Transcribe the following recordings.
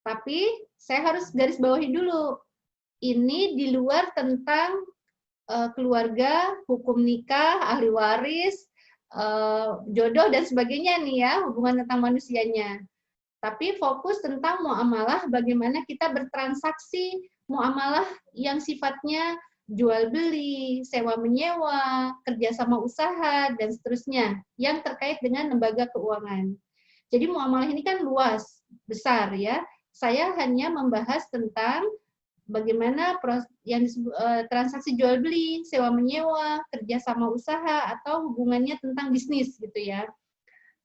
Tapi saya harus garis bawahi dulu, ini di luar tentang keluarga, hukum nikah, ahli waris, jodoh dan sebagainya nih ya, hubungan tentang manusianya. Tapi fokus tentang muamalah, bagaimana kita bertransaksi, muamalah yang sifatnya jual beli, sewa menyewa, kerjasama usaha, dan seterusnya, yang terkait dengan lembaga keuangan. Jadi muamalah ini kan luas, besar ya. Saya hanya membahas tentang bagaimana yang transaksi jual beli, sewa menyewa, kerjasama usaha, atau hubungannya tentang bisnis gitu ya.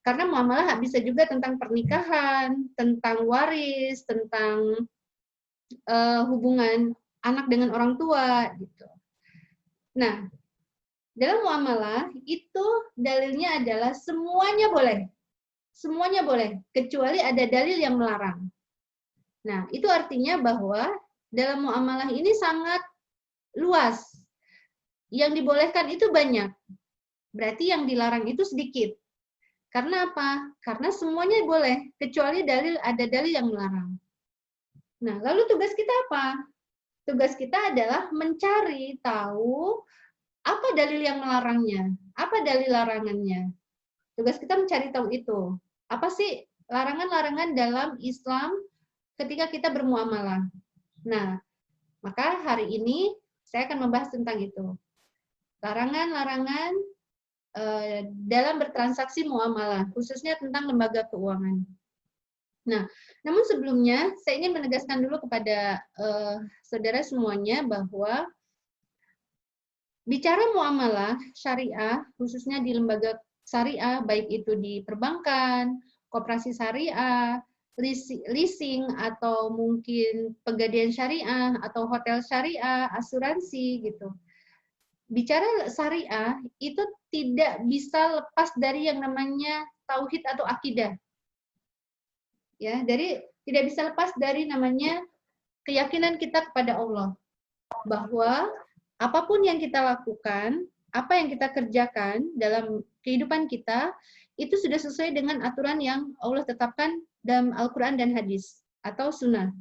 Karena muamalah bisa juga tentang pernikahan, tentang waris, tentang hubungan anak dengan orang tua gitu. Nah, dalam muamalah itu dalilnya adalah semuanya boleh. Semuanya boleh, kecuali ada dalil yang melarang. Nah, itu artinya bahwa dalam muamalah ini sangat luas. Yang dibolehkan itu banyak. Berarti yang dilarang itu sedikit. Karena apa? Karena semuanya boleh, kecuali ada dalil yang melarang. Nah, lalu tugas kita apa? Tugas kita adalah mencari tahu apa dalil yang melarangnya, apa dalil larangannya. Tugas kita mencari tahu itu. Apa sih larangan-larangan dalam Islam ketika kita bermuamalah? Nah, maka hari ini saya akan membahas tentang itu. Larangan-larangan dalam bertransaksi muamalah, khususnya tentang lembaga keuangan. Nah, namun sebelumnya saya ingin menegaskan dulu kepada saudara semuanya bahwa bicara muamalah syariah, khususnya di lembaga syariah, baik itu di perbankan, koperasi syariah, leasing, atau mungkin pegadaian syariah, atau hotel syariah, asuransi gitu. Bicara syariah itu tidak bisa lepas dari yang namanya tauhid atau akidah. Ya, dari tidak bisa lepas dari namanya keyakinan kita kepada Allah bahwa apapun yang kita lakukan, apa yang kita kerjakan dalam kehidupan kita itu sudah sesuai dengan aturan yang Allah tetapkan dalam Al-Qur'an dan hadis atau sunnah.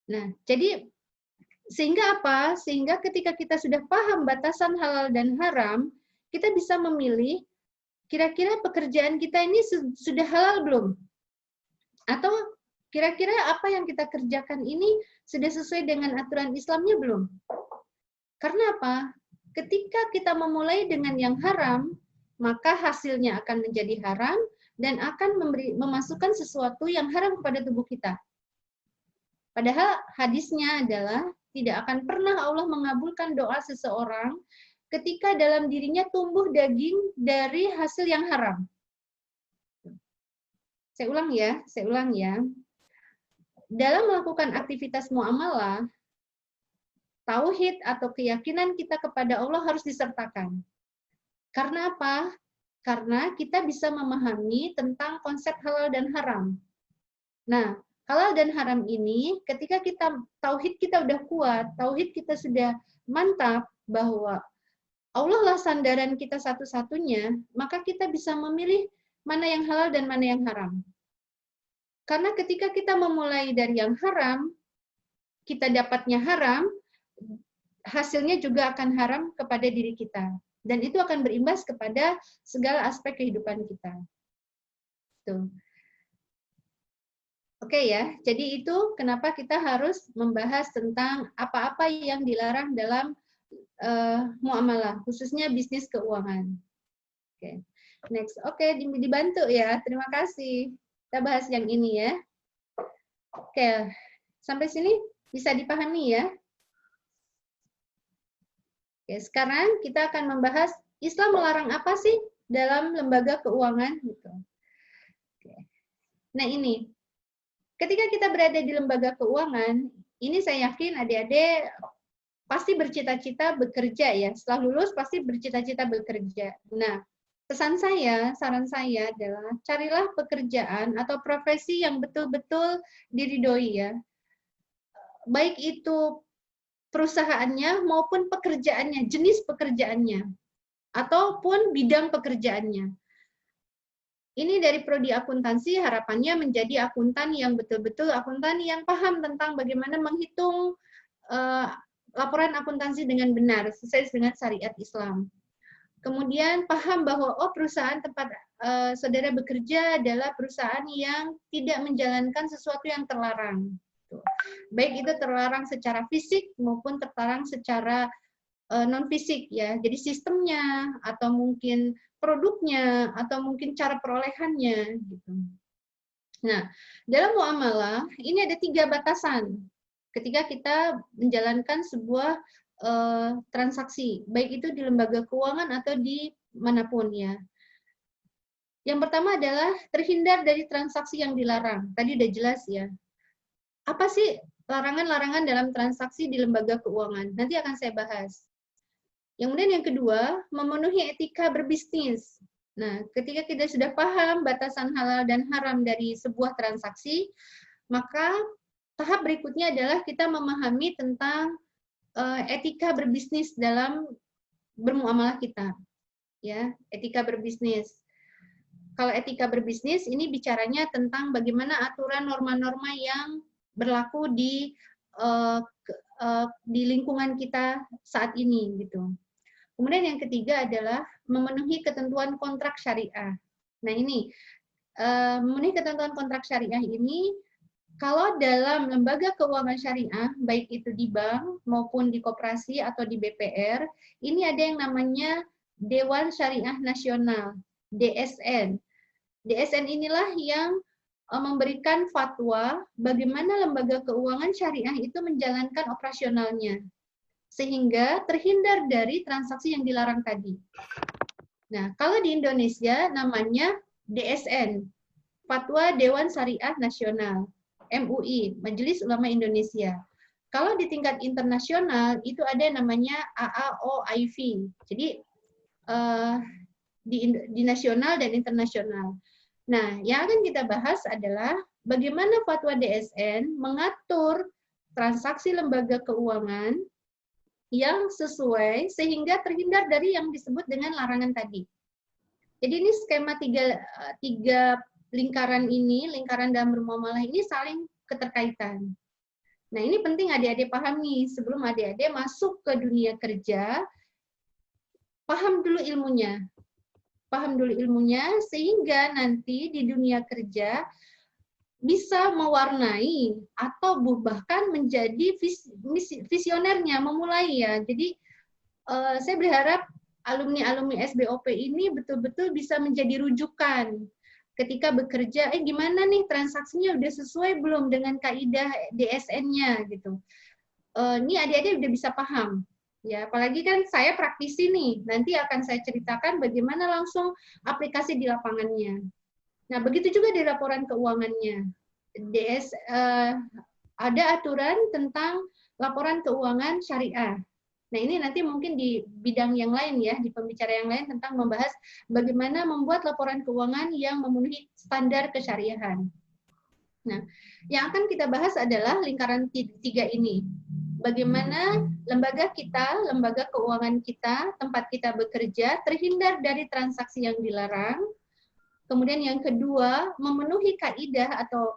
Nah, jadi sehingga apa? Sehingga ketika kita sudah paham batasan halal dan haram, kita bisa memilih kira-kira pekerjaan kita ini sudah halal belum? Atau kira-kira apa yang kita kerjakan ini sudah sesuai dengan aturan Islamnya belum? Karena apa? Ketika kita memulai dengan yang haram, maka hasilnya akan menjadi haram dan akan memasukkan sesuatu yang haram kepada tubuh kita. Padahal hadisnya adalah tidak akan pernah Allah mengabulkan doa seseorang ketika dalam dirinya tumbuh daging dari hasil yang haram. Saya ulang ya. Dalam melakukan aktivitas muamalah, tauhid atau keyakinan kita kepada Allah harus disertakan. Karena apa? Karena kita bisa memahami tentang konsep halal dan haram. Nah, halal dan haram ini ketika tauhid kita udah kuat, tauhid kita sudah mantap bahwa Allah lah sandaran kita satu-satunya, maka kita bisa memilih mana yang halal dan mana yang haram. Karena ketika kita memulai dari yang haram, kita dapatnya haram, hasilnya juga akan haram kepada diri kita. Dan itu akan berimbas kepada segala aspek kehidupan kita. Tuh. Oke ya, jadi itu kenapa kita harus membahas tentang apa-apa yang dilarang dalam muamalah, khususnya bisnis keuangan. Oke, next. Oke, dibantu ya, terima kasih. Kita bahas yang ini ya. Oke, sampai sini bisa dipahami ya. Oke, sekarang kita akan membahas Islam melarang apa sih dalam lembaga keuangan gitu. Oke. Nah ini, ketika kita berada di lembaga keuangan, ini saya yakin adik-adik pasti bercita-cita bekerja ya. Setelah lulus pasti bercita-cita bekerja. Nah, saran saya adalah carilah pekerjaan atau profesi yang betul-betul diridhoi ya. Baik itu perusahaannya maupun pekerjaannya, jenis pekerjaannya, ataupun bidang pekerjaannya. Ini dari prodi akuntansi harapannya menjadi akuntan yang betul-betul akuntan yang paham tentang bagaimana menghitung laporan akuntansi dengan benar sesuai dengan syariat Islam. Kemudian paham bahwa perusahaan tempat saudara bekerja adalah perusahaan yang tidak menjalankan sesuatu yang terlarang. Baik itu terlarang secara fisik maupun terlarang secara non fisik ya. Jadi sistemnya atau mungkin produknya atau mungkin cara perolehannya gitu. Nah, dalam muamalah ini ada 3 batasan ketika kita menjalankan sebuah transaksi, baik itu di lembaga keuangan atau di manapun ya. Yang pertama adalah terhindar dari transaksi yang dilarang. Tadi udah jelas ya. Apa sih larangan-larangan dalam transaksi di lembaga keuangan? Nanti akan saya bahas. Kemudian yang kedua, memenuhi etika berbisnis. Nah, ketika kita sudah paham batasan halal dan haram dari sebuah transaksi, maka tahap berikutnya adalah kita memahami tentang etika berbisnis dalam bermuamalah kita. Ya, etika berbisnis. Kalau etika berbisnis ini bicaranya tentang bagaimana aturan norma-norma yang berlaku di lingkungan kita saat ini gitu. Kemudian yang ketiga adalah memenuhi ketentuan kontrak syariah. Nah ini, memenuhi ketentuan kontrak syariah ini, kalau dalam lembaga keuangan syariah, baik itu di bank maupun di koperasi atau di BPR, ini ada yang namanya Dewan Syariah Nasional, DSN. DSN inilah yang memberikan fatwa bagaimana lembaga keuangan syariah itu menjalankan operasionalnya, sehingga terhindar dari transaksi yang dilarang tadi. Nah, kalau di Indonesia namanya DSN, Fatwa Dewan Syariah Nasional, MUI, Majelis Ulama Indonesia. Kalau di tingkat internasional itu ada namanya AAOIV. Jadi di nasional dan internasional. Nah, yang akan kita bahas adalah bagaimana fatwa DSN mengatur transaksi lembaga keuangan yang sesuai sehingga terhindar dari yang disebut dengan larangan tadi. Jadi ini skema tiga lingkaran ini, lingkaran dalam bermuamalah ini saling keterkaitan. Nah ini penting adik-adik paham nih, sebelum adik-adik masuk ke dunia kerja, paham dulu ilmunya. Paham dulu ilmunya sehingga nanti di dunia kerja bisa mewarnai atau bahkan menjadi visionernya, memulai ya. Jadi saya berharap alumni-alumni SBOP ini betul-betul bisa menjadi rujukan ketika bekerja. Gimana nih transaksinya udah sesuai belum dengan kaidah DSN-nya gitu. Ini adik-adik udah bisa paham. Ya, apalagi kan saya praktisi nih. Nanti akan saya ceritakan bagaimana langsung aplikasi di lapangannya. Nah, begitu juga di laporan keuangannya. Ada aturan tentang laporan keuangan syariah. Nah, ini nanti mungkin di bidang yang lain ya, di pembicara yang lain tentang membahas bagaimana membuat laporan keuangan yang memenuhi standar kesyariahan. Nah, yang akan kita bahas adalah lingkaran tiga ini. Bagaimana lembaga kita, lembaga keuangan kita, tempat kita bekerja, terhindar dari transaksi yang dilarang. Kemudian yang kedua, memenuhi kaidah atau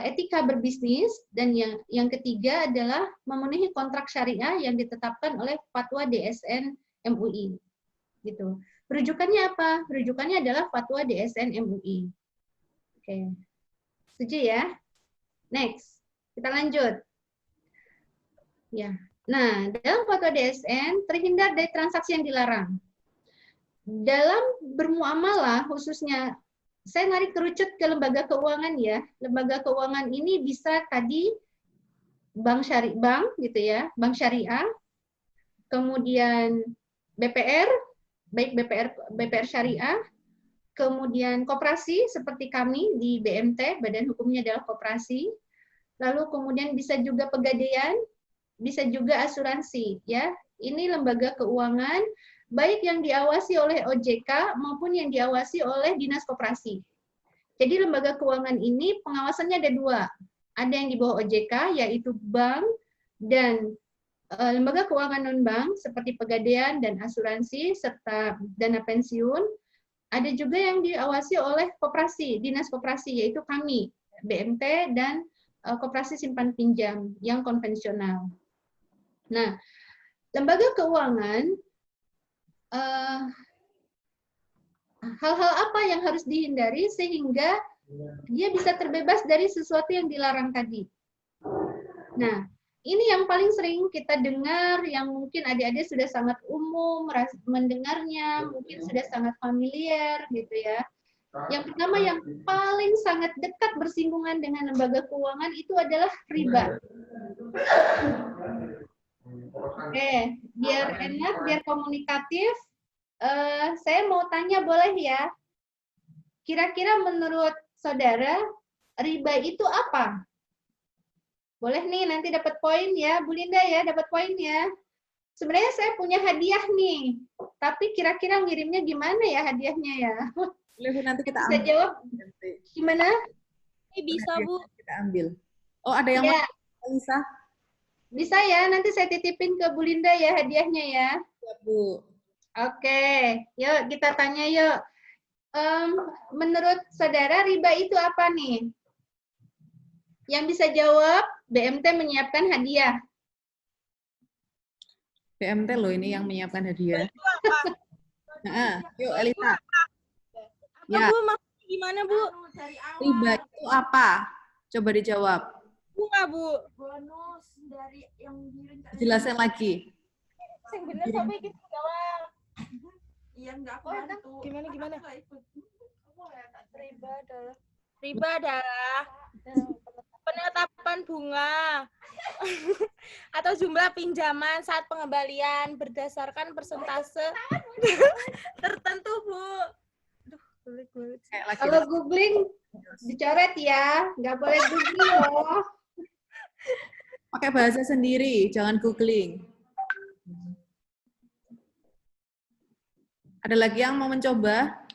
etika berbisnis, dan yang ketiga adalah memenuhi kontrak syariah yang ditetapkan oleh Fatwa DSN MUI. Gitu. Rujukannya apa? Rujukannya adalah Fatwa DSN MUI. Oke. Setuju ya? Next. Kita lanjut. Ya. Nah, dalam Fatwa DSN terhindar dari transaksi yang dilarang. Dalam bermuamalah khususnya saya narik kerucut ke lembaga keuangan ya. Lembaga keuangan ini bisa tadi bank gitu ya, bank syariah, kemudian BPR, baik BPR syariah, kemudian koperasi seperti kami di BMT, badan hukumnya adalah koperasi. Lalu kemudian bisa juga pegadaian, bisa juga asuransi ya. Ini lembaga keuangan baik yang diawasi oleh OJK maupun yang diawasi oleh Dinas Koperasi. Jadi lembaga keuangan ini pengawasannya ada dua. Ada yang di bawah OJK, yaitu bank dan lembaga keuangan non-bank seperti pegadaian dan asuransi serta dana pensiun. Ada juga yang diawasi oleh koperasi, dinas koperasi, yaitu kami, BMT dan koperasi simpan pinjam yang konvensional. Nah, lembaga keuangan, hal-hal apa yang harus dihindari sehingga dia bisa terbebas dari sesuatu yang dilarang tadi. Nah, ini yang paling sering kita dengar, yang mungkin adik-adik sudah sangat umum mendengarnya, mungkin sudah sangat familiar gitu ya. Yang pertama yang paling sangat dekat bersinggungan dengan lembaga keuangan itu adalah riba. Oke, biar enak, biar komunikatif, saya mau tanya boleh ya? Kira-kira menurut saudara, riba itu apa? Boleh nih, nanti dapat poin ya. Bu Linda ya, dapat poin ya. Sebenarnya saya punya hadiah nih. Tapi kira-kira ngirimnya gimana ya hadiahnya ya? Boleh, nanti kita bisa ambil. Jawab gimana? Bisa, Bu. Kita ambil. Oh, ada yang ya. mau, Lisa? Bisa ya, nanti saya titipin ke Bu Linda ya hadiahnya ya. Ya, Bu. Oke, yuk kita tanya yuk. Menurut saudara riba itu apa nih? Yang bisa jawab, BMT menyiapkan hadiah. BMT loh ini yang menyiapkan hadiah. Nah, yuk Elisa. Ya. Bu, maksudnya gimana, Bu? Riba itu apa? Coba dijawab. Bunga, Bu. Bonus dari yang direncanakan. Jelasin lagi. Yang benar sampai kita jawab. Iya, enggak aku bantu. Gimana? Riba Riba adalah penetapan bunga atau jumlah pinjaman saat pengembalian berdasarkan persentase tertentu, Bu. Kalau googling dicoret ya, nggak boleh googling loh. Pakai bahasa sendiri, jangan googling. Ada lagi yang mau mencoba?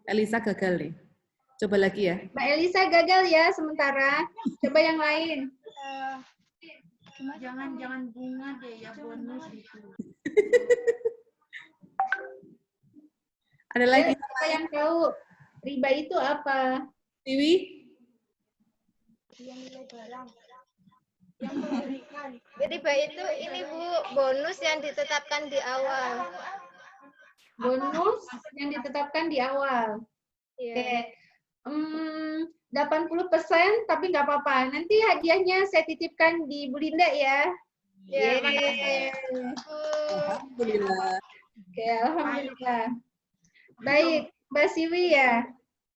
Elisa gagal nih. Coba lagi ya. Mbak Elisa gagal ya sementara. Coba yang lain. jangan bunga deh ya, bonus itu. Ada lagi? Siapa yang tahu riba itu apa? Tiwi? Yang nilai barang yang memberikan. Riba itu ini Bu, bonus yang ditetapkan di awal. Bonus yang ditetapkan di awal. Oke. 80% tapi nggak apa-apa. Nanti hadiahnya saya titipkan di Bu Linda ya. Ya, Yeay. Alhamdulillah. Oke, alhamdulillah. Baik, Mbak Siwi ya.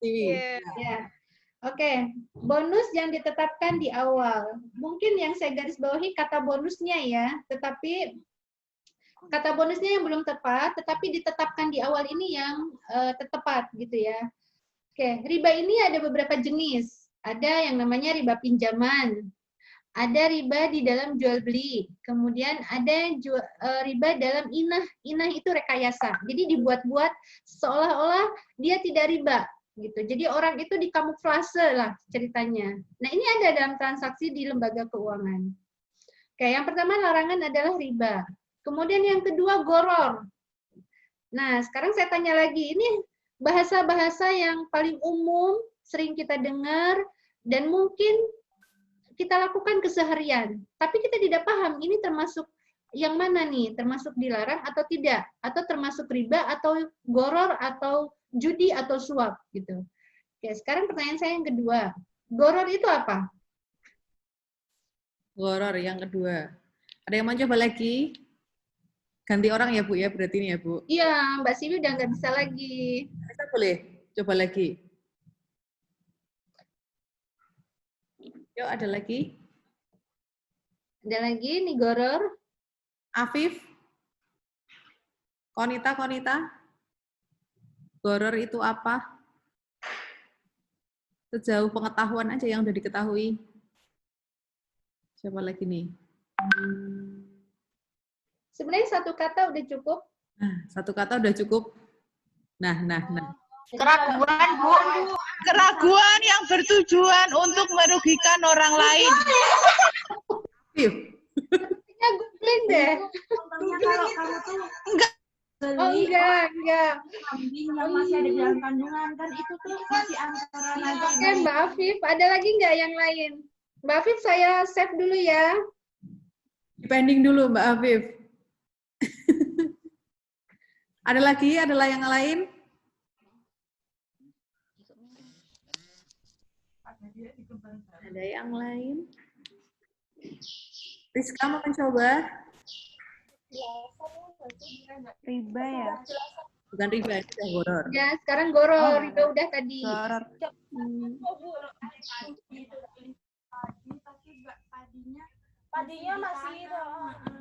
Tiwi. Ya. Oke, bonus yang ditetapkan di awal. Mungkin yang saya garis bawahi kata bonusnya ya, tetapi kata bonusnya yang belum tepat, tetapi ditetapkan di awal ini yang tepat gitu ya. Oke, riba ini ada beberapa jenis. Ada yang namanya riba pinjaman, ada riba di dalam jual beli, kemudian ada riba dalam inah. Inah itu rekayasa. Jadi dibuat-buat seolah-olah dia tidak riba gitu. Jadi orang itu dikamuflase lah ceritanya. Nah, ini ada dalam transaksi di lembaga keuangan. Oke, yang pertama larangan adalah riba. Kemudian yang kedua goror. Nah, sekarang saya tanya lagi, ini bahasa-bahasa yang paling umum, sering kita dengar, dan mungkin kita lakukan keseharian. Tapi kita tidak paham, ini termasuk yang mana nih? Termasuk dilarang atau tidak? Atau termasuk riba, atau goror, atau judi, atau suap, gitu. Oke, sekarang pertanyaan saya yang kedua. Goror itu apa? Goror yang kedua. Ada yang mau coba lagi? Ganti orang ya Bu ya, berarti ini ya Bu. Iya, Mbak Siwi udah nggak bisa lagi. Kita boleh coba lagi. Yuk, ada lagi? Ada lagi nih goror. Afif? Konita? Goror itu apa? Sejauh pengetahuan aja yang udah diketahui. Siapa lagi nih? Sebenarnya satu kata udah cukup. Nah, satu kata udah cukup. Nah. Keraguan, Bu. Keraguan yang bertujuan untuk merugikan orang lain. Afif. Ya, googling deh. kalau kamu tuh Oh beli enggak. kambing yang masih ada di dalam kandungan kan itu tuh masih antara nanti Oke, Mbak Afif, ada lagi nggak yang lain? Mbak Afif, saya save dulu ya. Pending dulu Mbak Afif. Ada lagi? Ada yang lain? Ada yang lain? Rizka mau mencoba? Riba ya? Bukan riba, itu yang goror. Ya, sekarang goror. Oh. Itu udah tadi. Goror. tapi padinya Padinya masih itu.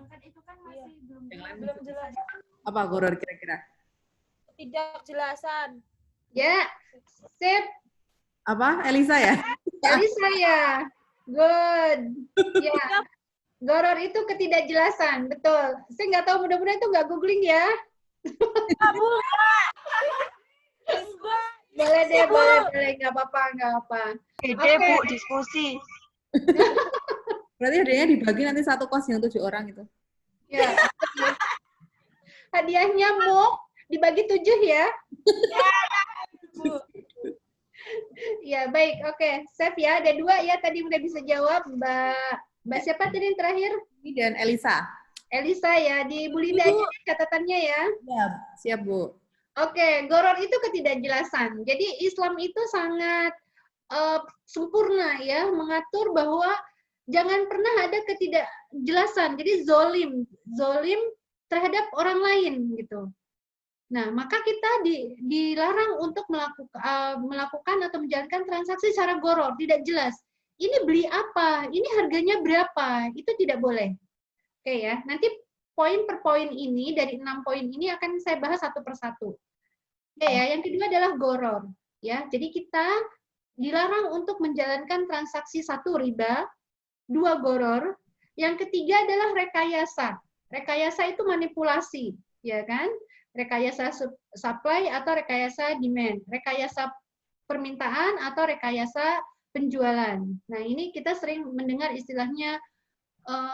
kan itu kan masih belum Yang lain Belum jelas. apa goror kira-kira? Tidak jelasan. Ya, sip. Apa? Elisa ya? Elisa ya. Good. Ya. Goror itu ketidakjelasan, betul. Saya nggak tahu, mudah-mudahan itu nggak googling ya. Boleh deh, boleh. Nggak apa-apa. Gede Oke. Bu, diskusi. Berarti hadiahnya dibagi nanti satu kos yang 7 orang itu. Ya. Hadiahnya mau dibagi 7 ya. Ya, baik. Oke, save ya. Ada 2 ya, tadi udah bisa jawab. Mbak siapa tadi yang terakhir? Ini dan Elisa. Elisa ya. Di Bu Linda aja nih catatannya ya. Siap. Siap, Bu. Oke, goror itu ketidakjelasan. Jadi Islam itu sangat sempurna ya, mengatur bahwa jangan pernah ada ketidakjelasan. Jadi zolim terhadap orang lain gitu. Nah, maka kita dilarang untuk melakukan atau menjalankan transaksi secara goror, tidak jelas. Ini beli apa? Ini harganya berapa? Itu tidak boleh. Oke ya, nanti poin per poin ini, dari 6 poin ini akan saya bahas satu persatu. Oke ya, yang kedua adalah goror. Ya, jadi kita dilarang untuk menjalankan transaksi 1 riba, 2 goror. Yang ketiga adalah rekayasa. Rekayasa itu manipulasi, ya kan? Rekayasa supply atau rekayasa demand, rekayasa permintaan atau rekayasa penjualan. Nah, ini kita sering mendengar istilahnya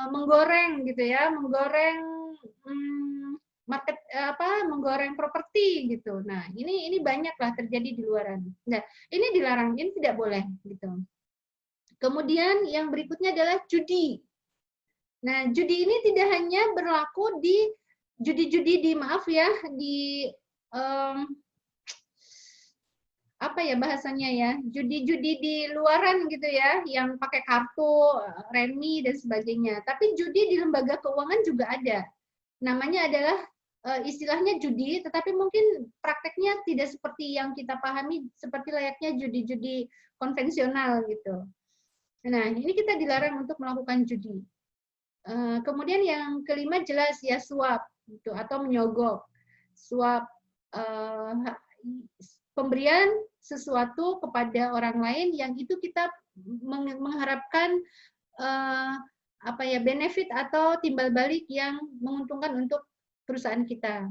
menggoreng gitu ya, menggoreng menggoreng properti gitu. Nah, ini banyaklah terjadi di luaran. Nah, ini dilarang, ini tidak boleh gitu. Kemudian yang berikutnya adalah judi. Nah, judi ini tidak hanya berlaku di judi-judi di apa ya bahasanya ya, judi-judi di luaran gitu ya, yang pakai kartu, remi dan sebagainya. Tapi judi di lembaga keuangan juga ada. Namanya adalah istilahnya judi, tetapi mungkin prakteknya tidak seperti yang kita pahami, seperti layaknya judi-judi konvensional gitu. Nah, ini kita dilarang untuk melakukan judi. Kemudian yang kelima jelas ya suap gitu, atau menyogok. Suap pemberian sesuatu kepada orang lain yang itu kita mengharapkan benefit atau timbal balik yang menguntungkan untuk perusahaan kita.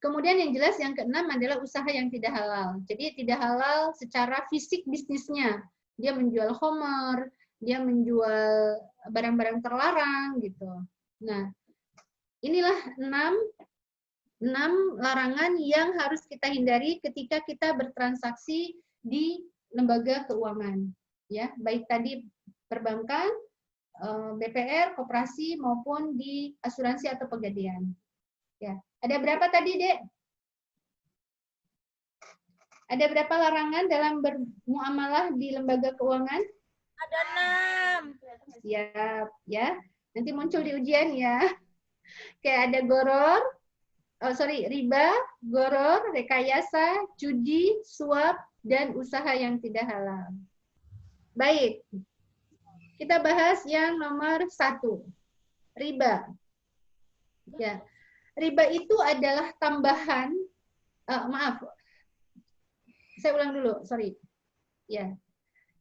Kemudian yang jelas yang keenam adalah usaha yang tidak halal. Jadi tidak halal secara fisik bisnisnya. Dia menjual homer, dia menjual barang-barang terlarang gitu. Nah, inilah 6 larangan yang harus kita hindari ketika kita bertransaksi di lembaga keuangan, ya, baik tadi perbankan, BPR, koperasi maupun di asuransi atau pegadaian. Ya, ada berapa tadi, Dek? Ada berapa larangan dalam bermuamalah di lembaga keuangan? Ada 6. Siap, ya. Nanti muncul di ujian ya. Kayak ada goror, riba, goror, rekayasa, judi, suap, dan usaha yang tidak halal. Baik, kita bahas yang nomor 1, riba. Ya, riba itu adalah tambahan, saya ulang dulu, sorry. Ya,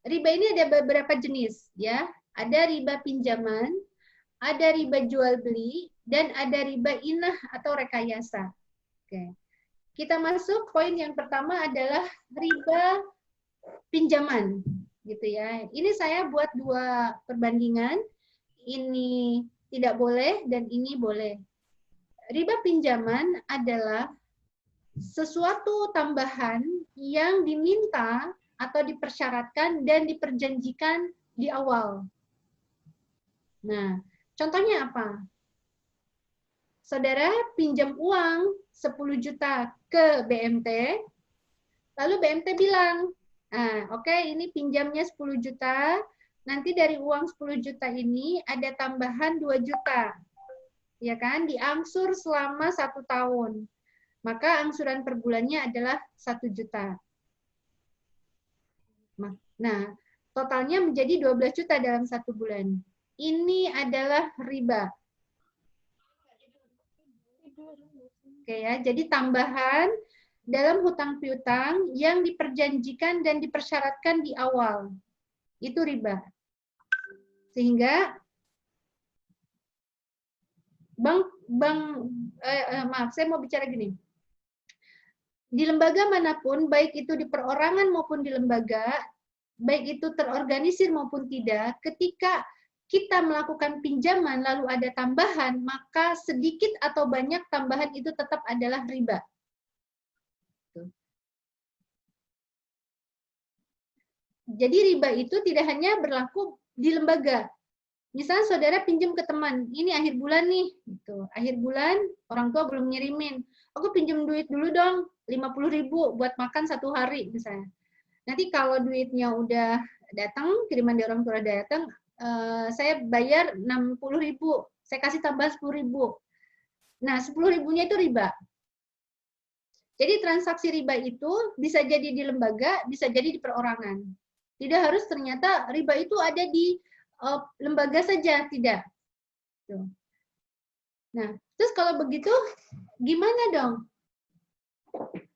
riba ini ada beberapa jenis, ya. Ada riba pinjaman, ada riba jual beli, dan ada riba inah atau rekayasa. Oke. Kita masuk poin yang pertama adalah riba pinjaman, gitu ya. Ini saya buat 2 perbandingan. Ini tidak boleh dan ini boleh. Riba pinjaman adalah sesuatu tambahan yang diminta atau dipersyaratkan dan diperjanjikan di awal. Nah, contohnya apa? Saudara pinjam uang 10 juta ke BMT, lalu BMT bilang, oke, ini pinjamnya 10 juta, nanti dari uang 10 juta ini ada tambahan 2 juta. Ya kan, diangsur selama 1 tahun. Maka angsuran per bulannya adalah 1 juta. Nah, totalnya menjadi 12 juta dalam 1 bulan. Ini adalah riba. Oke ya, jadi tambahan dalam hutang piutang yang diperjanjikan dan dipersyaratkan di awal. Itu riba. Sehingga maaf, saya mau bicara gini. Di lembaga manapun, baik itu di perorangan maupun di lembaga, baik itu terorganisir maupun tidak, ketika kita melakukan pinjaman lalu ada tambahan, maka sedikit atau banyak tambahan itu tetap adalah riba. Jadi riba itu tidak hanya berlaku di lembaga. Misalnya saudara pinjam ke teman, ini akhir bulan nih, gitu. Akhir bulan orang tua belum ngirimin, aku pinjam duit dulu dong, 50.000 buat makan 1 hari misalnya. Nanti kalau duitnya udah datang, kiriman dari orang tua udah datang, saya bayar 60.000, saya kasih tambah 10.000. Nah, 10.000-nya itu riba. Jadi transaksi riba itu bisa jadi di lembaga, bisa jadi di perorangan. Tidak harus ternyata riba itu ada di lembaga saja, tidak. Nah, terus kalau begitu gimana dong?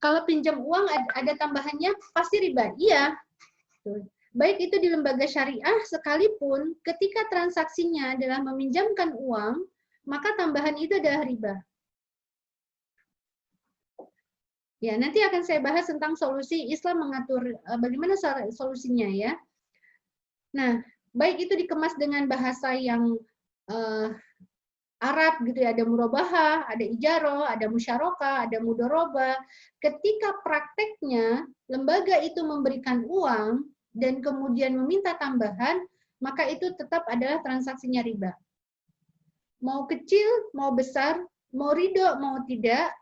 Kalau pinjam uang ada tambahannya pasti riba. Iya. Baik itu di lembaga syariah sekalipun, ketika transaksinya adalah meminjamkan uang, maka tambahan itu adalah riba. Ya, nanti akan saya bahas tentang solusi Islam mengatur bagaimana solusinya ya. Nah, baik itu dikemas dengan bahasa yang Arab gitu ya, ada murabahah, ada ijarah, ada musyarakah, ada mudharabah. Ketika prakteknya lembaga itu memberikan uang dan kemudian meminta tambahan, maka itu tetap adalah transaksinya riba. Mau kecil, mau besar, mau ridho, mau tidak,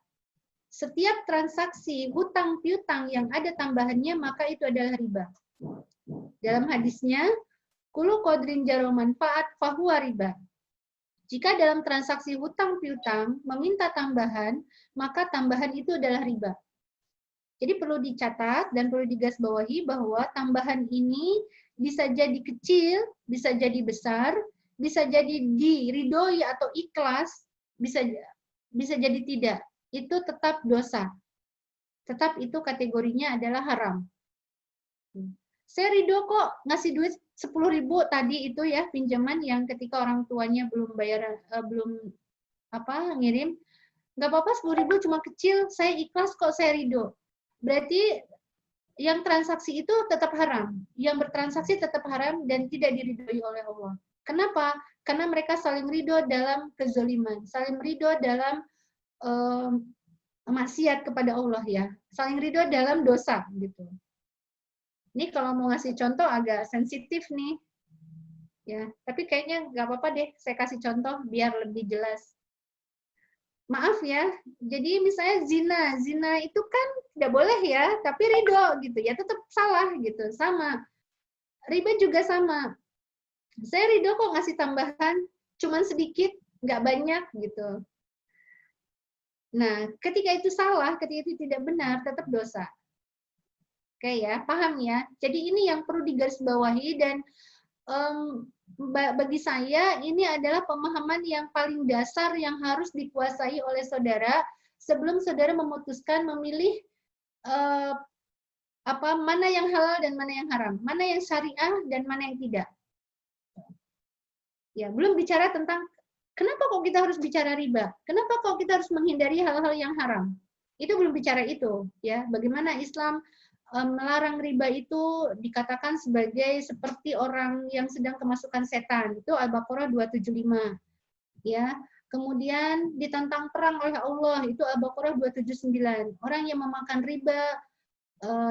setiap transaksi hutang piutang yang ada tambahannya, maka itu adalah riba. Dalam hadisnya, kullu qadrin jaro manfaat fahuwa riba. Jika dalam transaksi hutang piutang meminta tambahan, maka tambahan itu adalah riba. Jadi perlu dicatat dan perlu digarisbawahi bahwa tambahan ini bisa jadi kecil, bisa jadi besar, bisa jadi diridhoi atau ikhlas, bisa jadi tidak. Itu tetap dosa. Tetap itu kategorinya adalah haram. Saya ridho kok ngasih duit 10.000 tadi itu ya, pinjaman yang ketika orang tuanya belum bayar, ngirim. Nggak apa-apa 10.000 cuma kecil, saya ikhlas kok, saya ridho. Berarti yang transaksi itu tetap haram. Yang bertransaksi tetap haram dan tidak diridhoi oleh Allah. Kenapa? Karena mereka saling ridho dalam kezaliman, saling ridho dalam maksiat kepada Allah ya, saling ridho dalam dosa gitu. Ini kalau mau ngasih contoh agak sensitif nih, ya. Tapi kayaknya nggak apa-apa deh, saya kasih contoh biar lebih jelas. Maaf ya, jadi misalnya zina itu kan tidak boleh ya, tapi ridho gitu ya, tetap salah gitu, sama. Riba juga sama. Saya ridho kok ngasih tambahan, cuman sedikit, nggak banyak gitu. Nah, ketika itu salah, ketika itu tidak benar, tetap dosa. Oke ya, paham ya? Jadi ini yang perlu digarisbawahi dan bagi saya ini adalah pemahaman yang paling dasar yang harus dikuasai oleh saudara sebelum saudara memutuskan memilih mana yang halal dan mana yang haram, mana yang syariah dan mana yang tidak. Ya, belum bicara tentang kenapa kok kita harus bicara riba? Kenapa kok kita harus menghindari hal-hal yang haram? Itu belum bicara itu, ya. Bagaimana Islam melarang riba itu dikatakan sebagai seperti orang yang sedang kemasukan setan. Itu Al-Baqarah 275. ya. Kemudian ditantang perang oleh Allah, itu Al-Baqarah 279. Orang yang memakan riba,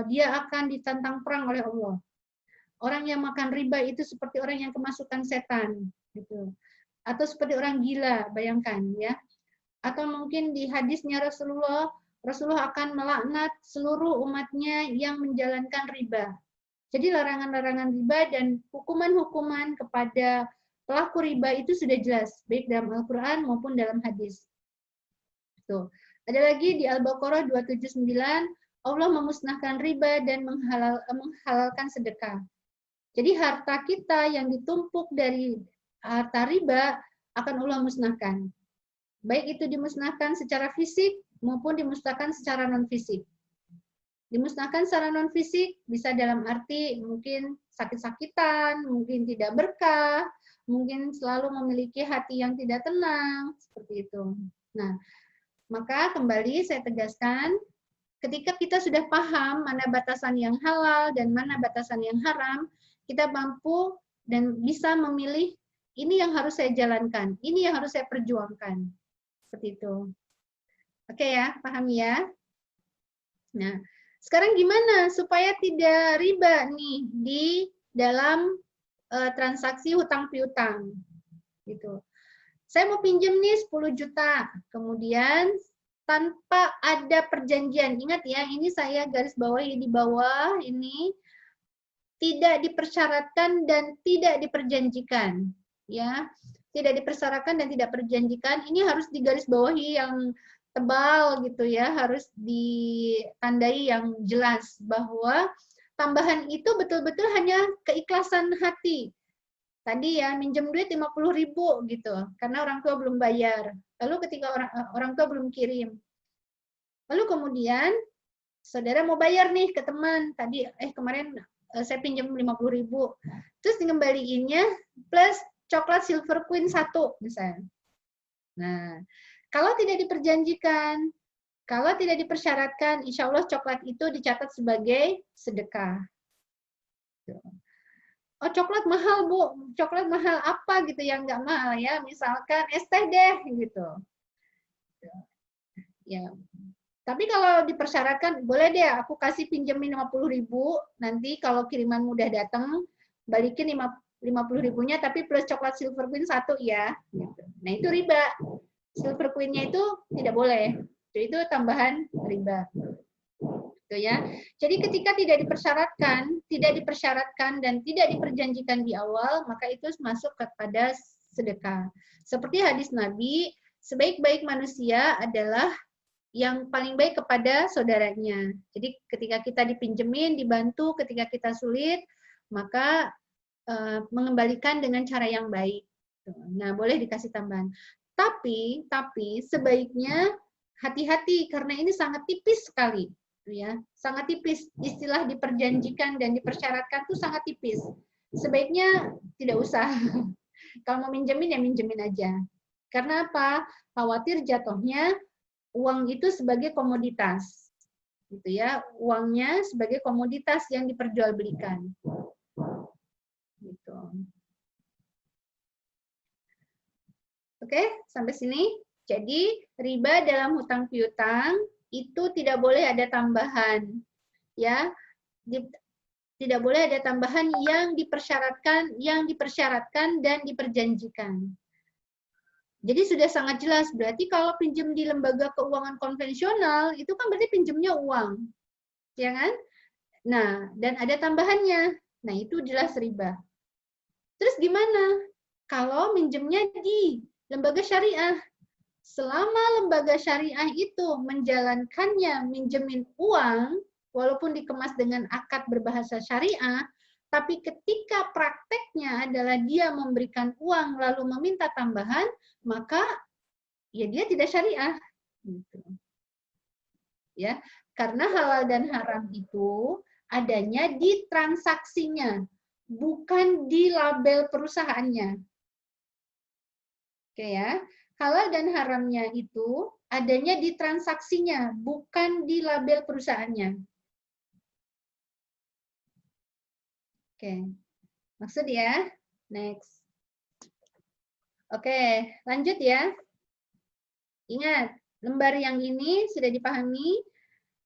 dia akan ditantang perang oleh Allah. Orang yang makan riba itu seperti orang yang kemasukan setan, gitu. Atau seperti orang gila, bayangkan ya. Atau mungkin di hadisnya Rasulullah akan melaknat seluruh umatnya yang menjalankan riba. Jadi larangan-larangan riba dan hukuman-hukuman kepada pelaku riba itu sudah jelas, baik dalam Al-Quran maupun dalam hadis. Tuh. Ada lagi di Al-Baqarah 279, Allah memusnahkan riba dan menghalalkan sedekah. Jadi harta kita yang ditumpuk dari harta riba akan Allah musnahkan. Baik itu dimusnahkan secara fisik maupun dimusnahkan secara non-fisik. Dimusnahkan secara non-fisik bisa dalam arti mungkin sakit-sakitan, mungkin tidak berkah, mungkin selalu memiliki hati yang tidak tenang, seperti itu. Nah, maka kembali saya tegaskan, ketika kita sudah paham mana batasan yang halal dan mana batasan yang haram, kita mampu dan bisa memilih ini yang harus saya jalankan, ini yang harus saya perjuangkan. Seperti itu. Oke ya, paham ya? Nah, sekarang gimana supaya tidak riba nih di dalam transaksi hutang piutang? Gitu. Saya mau pinjam nih 10 juta, kemudian tanpa ada perjanjian. Ingat ya, ini saya garis bawahi di bawah ini, tidak dipersyaratkan dan tidak diperjanjikan. Ya, tidak dipersyaratkan dan tidak perjanjikan. Ini harus digarisbawahi yang tebal gitu ya, harus ditandai yang jelas bahwa tambahan itu betul-betul hanya keikhlasan hati. Tadi ya minjem duit 50.000 gitu, karena orang tua belum bayar. Lalu ketika orang tua belum kirim. Lalu kemudian saudara mau bayar nih ke teman, tadi kemarin saya pinjam 50.000. Terus dikembaliinnya plus coklat Silver Queen 1 misalnya. Nah, kalau tidak diperjanjikan, kalau tidak dipersyaratkan, insya Allah coklat itu dicatat sebagai sedekah. Oh, coklat mahal, Bu. Coklat mahal apa gitu yang nggak mahal ya? Misalkan es teh deh gitu. Ya. Tapi kalau dipersyaratkan, boleh deh aku kasih pinjemin 50.000, nanti kalau kiriman mudah datang, balikin 50.000-nya tapi plus coklat Silver Queen 1 ya. Gitu. Nah, itu riba. Silver Queen-nya itu tidak boleh. Itu tambahan riba. Gitu ya. Jadi ketika tidak dipersyaratkan dan tidak diperjanjikan di awal, maka itu masuk kepada sedekah. Seperti hadis Nabi, sebaik-baik manusia adalah yang paling baik kepada saudaranya. Jadi ketika kita dipinjemin, dibantu, ketika kita sulit, maka mengembalikan dengan cara yang baik. Nah, boleh dikasih tambahan. Tapi sebaiknya hati-hati karena ini sangat tipis sekali, ya, sangat tipis. Istilah diperjanjikan dan dipersyaratkan itu sangat tipis. Sebaiknya tidak usah. Kalau mau minjemin ya minjemin aja. Karena apa? Khawatir jatuhnya uang itu sebagai komoditas, gitu ya. Uangnya sebagai komoditas yang diperjualbelikan. Gitu. Oke, sampai sini. Jadi, riba dalam hutang piutang itu tidak boleh ada tambahan. Ya. Tidak boleh ada tambahan yang dipersyaratkan dan diperjanjikan. Jadi sudah sangat jelas, berarti kalau pinjam di lembaga keuangan konvensional, itu kan berarti pinjamnya uang. Ya kan? Nah, dan ada tambahannya. Nah, itu jelas riba. Terus gimana? Kalau minjemnya di lembaga syariah, selama lembaga syariah itu menjalankannya minjemin uang, walaupun dikemas dengan akad berbahasa syariah, tapi ketika prakteknya adalah dia memberikan uang lalu meminta tambahan, maka ya dia tidak syariah. Gitu. Ya, karena halal dan haram itu adanya di transaksinya, bukan di label perusahaannya. Oke ya, halal dan haramnya itu adanya di transaksinya, bukan di label perusahaannya. Oke, maksud ya, next. Oke, lanjut ya. Ingat, lembar yang ini sudah dipahami,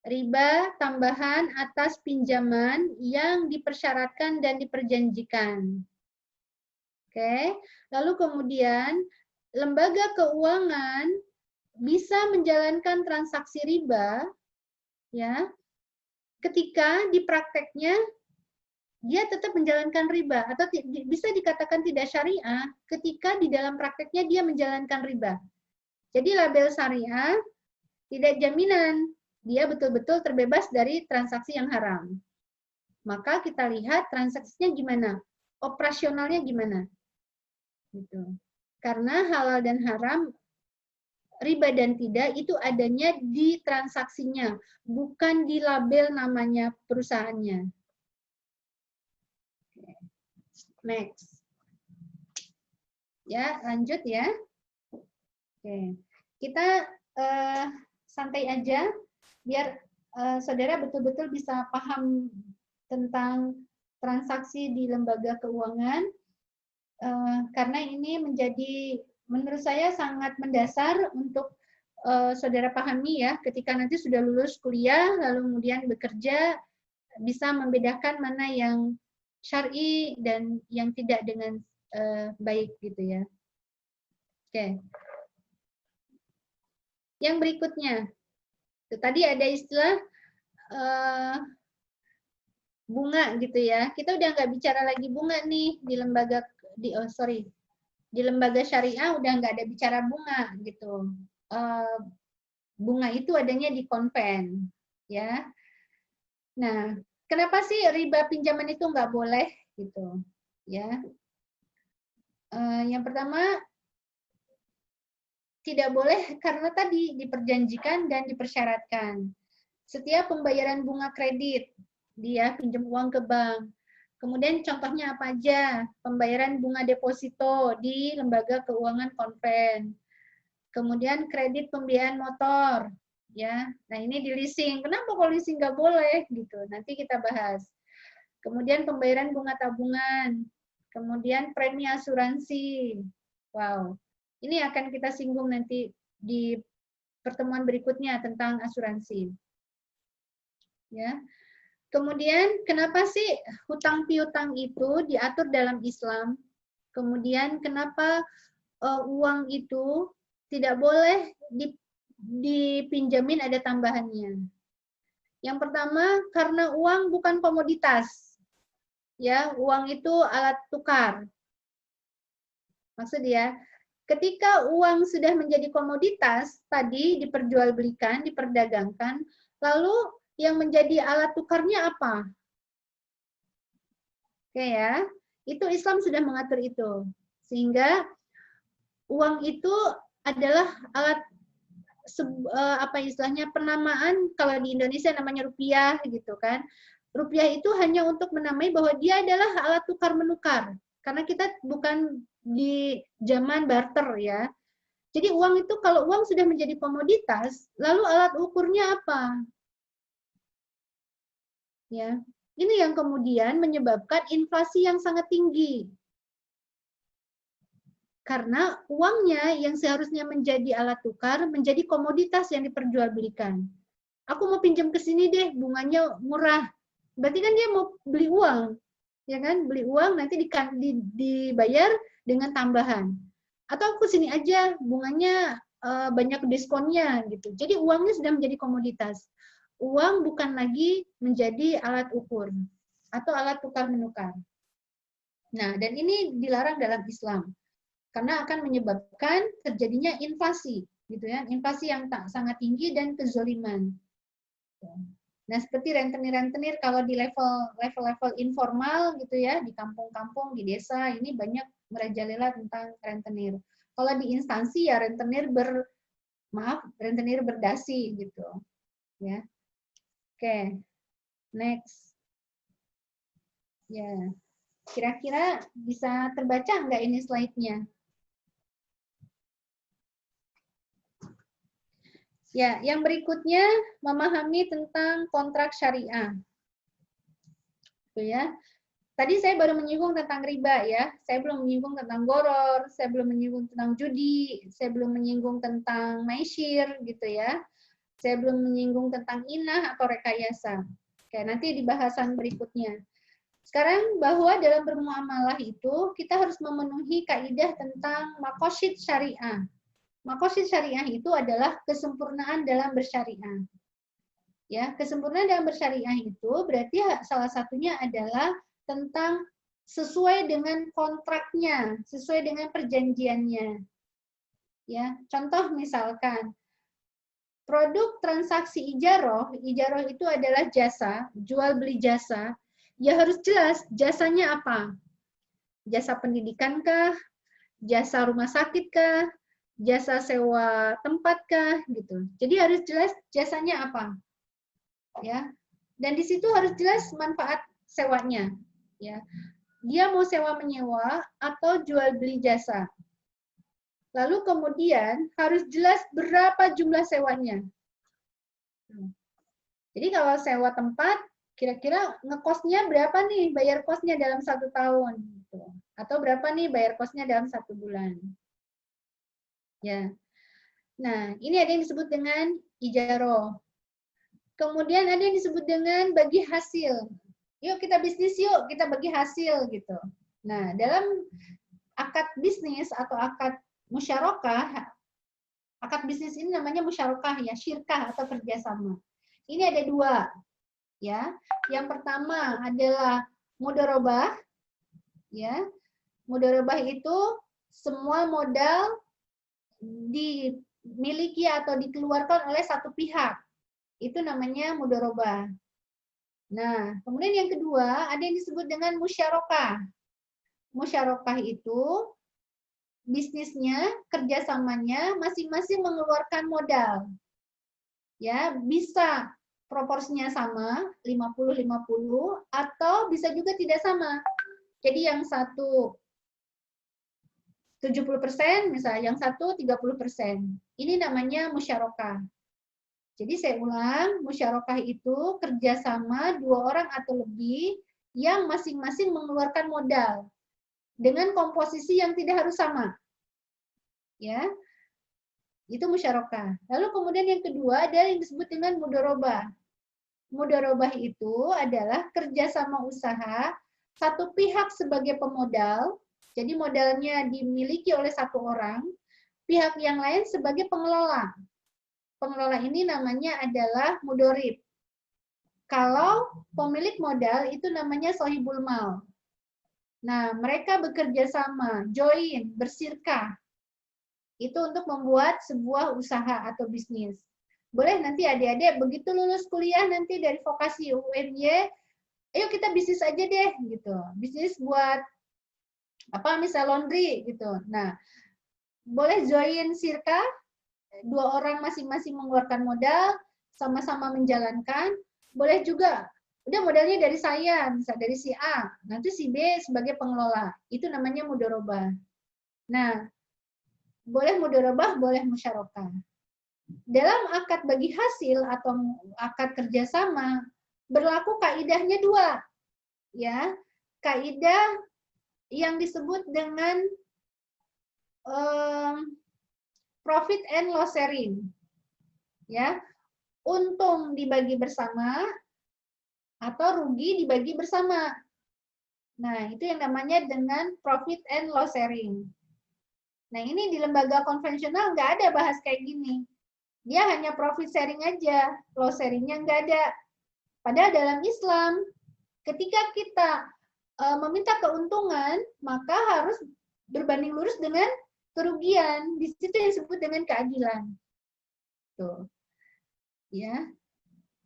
riba tambahan atas pinjaman yang dipersyaratkan dan diperjanjikan. Oke, lalu kemudian lembaga keuangan bisa menjalankan transaksi riba ya ketika di prakteknya dia tetap menjalankan riba, atau bisa dikatakan tidak syariah ketika di dalam prakteknya dia menjalankan riba. Jadi label syariah tidak jaminan dia betul-betul terbebas dari transaksi yang haram. Maka kita lihat transaksinya gimana, operasionalnya gimana. Gitu. Karena halal dan haram, riba dan tidak itu adanya di transaksinya, bukan di label namanya perusahaannya. Next. Ya, lanjut ya. Oke. Kita santai aja biar saudara betul-betul bisa paham tentang transaksi di lembaga keuangan. Karena ini menjadi menurut saya sangat mendasar untuk saudara pahami ya ketika nanti sudah lulus kuliah lalu kemudian bekerja bisa membedakan mana yang syar'i dan yang tidak dengan baik gitu ya. Oke. Yang berikutnya, tadi ada istilah bunga gitu ya. Kita udah nggak bicara lagi bunga nih di lembaga di lembaga syariah udah nggak ada bicara bunga gitu. Bunga itu adanya di konven ya. Nah, kenapa sih riba pinjaman itu nggak boleh gitu ya? Yang pertama tidak boleh karena tadi diperjanjikan dan dipersyaratkan. Setiap pembayaran bunga kredit, dia pinjam uang ke bank. Kemudian contohnya apa aja? Pembayaran bunga deposito di lembaga keuangan konven. Kemudian kredit pembiayaan motor, ya. Nah ini di leasing. Kenapa kalau leasing nggak boleh gitu? Nanti kita bahas. Kemudian pembayaran bunga tabungan. Kemudian premi asuransi. Wow. Ini akan kita singgung nanti di pertemuan berikutnya tentang asuransi. Ya. Kemudian kenapa sih hutang piutang itu diatur dalam Islam? Kemudian kenapa uang itu tidak boleh dipinjamin ada tambahannya? Yang pertama karena uang bukan komoditas. Ya, uang itu alat tukar. Maksud ya, ketika uang sudah menjadi komoditas, tadi diperjualbelikan, diperdagangkan, lalu yang menjadi alat tukarnya apa? Oke ya, itu Islam sudah mengatur itu. Sehingga uang itu adalah alat apa istilahnya penamaan, kalau di Indonesia namanya rupiah gitu kan. Rupiah itu hanya untuk menamai bahwa dia adalah alat tukar menukar. Karena kita bukan di zaman barter ya. Jadi uang itu kalau uang sudah menjadi komoditas, lalu alat ukurnya apa? Ya. Ini yang kemudian menyebabkan inflasi yang sangat tinggi. Karena uangnya yang seharusnya menjadi alat tukar menjadi komoditas yang diperjualbelikan. Aku mau pinjam ke sini deh, bunganya murah. Berarti kan dia mau beli uang, ya kan? Beli uang nanti dibayar dengan tambahan. Atau aku sini aja, bunganya banyak diskonnya gitu. Jadi uangnya sudah menjadi komoditas. Uang bukan lagi menjadi alat ukur atau alat tukar menukar. Nah, dan ini dilarang dalam Islam karena akan menyebabkan terjadinya inflasi, gitu ya, inflasi yang sangat tinggi dan kezoliman. Nah, seperti rentenir-rentenir kalau di level informal gitu ya, di kampung-kampung, di desa, ini banyak merajalela tentang rentenir. Kalau di instansi ya rentenir berdasi gitu. Ya. Oke. Next. Ya. Kira-kira bisa terbaca nggak ini slide-nya? Ya, yang berikutnya memahami tentang kontrak syariah. Tuh ya. Tadi saya baru menyinggung tentang riba ya. Saya belum menyinggung tentang goror, saya belum menyinggung tentang judi, saya belum menyinggung tentang maisir gitu ya. Saya belum menyinggung tentang inah atau rekayasa. Oke, nanti di bahasan berikutnya. Sekarang bahwa dalam bermuamalah itu kita harus memenuhi kaidah tentang maqasid syariah. Maqasid syariah itu adalah kesempurnaan dalam bersyariah. Ya, kesempurnaan dalam bersyariah itu berarti salah satunya adalah tentang sesuai dengan kontraknya, sesuai dengan perjanjiannya. Ya, contoh misalkan produk transaksi ijaroh itu adalah jasa, jual beli jasa. Ya harus jelas jasanya apa. Jasa pendidikan kah? Jasa rumah sakit kah? Jasa sewa tempat kah? Gitu. Jadi harus jelas jasanya apa. Ya. Dan di situ harus jelas manfaat sewanya. Ya. Dia mau sewa menyewa atau jual beli jasa. Lalu kemudian harus jelas berapa jumlah sewanya. Jadi kalau sewa tempat, kira-kira ngekosnya berapa nih bayar kosnya dalam 1 tahun. Gitu. Atau berapa nih bayar kosnya dalam 1 bulan. Ya. Nah, ini ada yang disebut dengan ijaroh. Kemudian ada yang disebut dengan bagi hasil. Yuk kita bisnis yuk, kita bagi hasil gitu. Nah, dalam akad bisnis atau akad musyarakah, akad bisnis ini namanya musyarakah ya, syirkah atau kerjasama. Ini ada 2, ya. Yang pertama adalah mudharabah, ya. Mudharabah itu semua modal dimiliki atau dikeluarkan oleh satu pihak. Itu namanya mudharabah. Nah, kemudian yang kedua ada yang disebut dengan musyarakah. Musyarakah itu bisnisnya, kerjasamanya masing-masing mengeluarkan modal. Ya, bisa proporsinya sama, 50-50, atau bisa juga tidak sama. Jadi yang satu 70%, misalnya yang satu 30%. Ini namanya musyarakah. Jadi saya ulang, musyarakah itu kerjasama 2 orang atau lebih yang masing-masing mengeluarkan modal dengan komposisi yang tidak harus sama. Ya. Itu musyarakah. Lalu kemudian yang kedua adalah yang disebut dengan mudharabah. Mudharabah itu adalah kerjasama usaha satu pihak sebagai pemodal, jadi modalnya dimiliki oleh 1 orang, pihak yang lain sebagai pengelola. Pengelola ini namanya adalah mudharib. Kalau pemilik modal itu namanya sohibul mal. Nah, mereka bekerja sama, join, bersirkah. Itu untuk membuat sebuah usaha atau bisnis. Boleh nanti adik-adik begitu lulus kuliah nanti dari vokasi UNY, ayo kita bisnis aja deh gitu. Bisnis buat apa misal laundry gitu. Nah, boleh join sirka, 2 orang masing-masing mengeluarkan modal, sama-sama menjalankan. Boleh juga udah modalnya dari saya, misal dari si A, nanti si B sebagai pengelola. Itu namanya mudharabah. Nah, boleh mudharabah, boleh musyarakah. Dalam akad bagi hasil atau akad kerjasama berlaku kaidahnya 2, ya. Kaidah yang disebut dengan profit and loss sharing, ya. Untung dibagi bersama atau rugi dibagi bersama. Nah, itu yang namanya dengan profit and loss sharing. Nah, ini di lembaga konvensional nggak ada bahas kayak gini. Dia hanya profit sharing aja, loss sharing-nya nggak ada. Padahal dalam Islam, ketika kita meminta keuntungan, maka harus berbanding lurus dengan kerugian. Di situ yang disebut dengan keadilan. Tuh. Ya.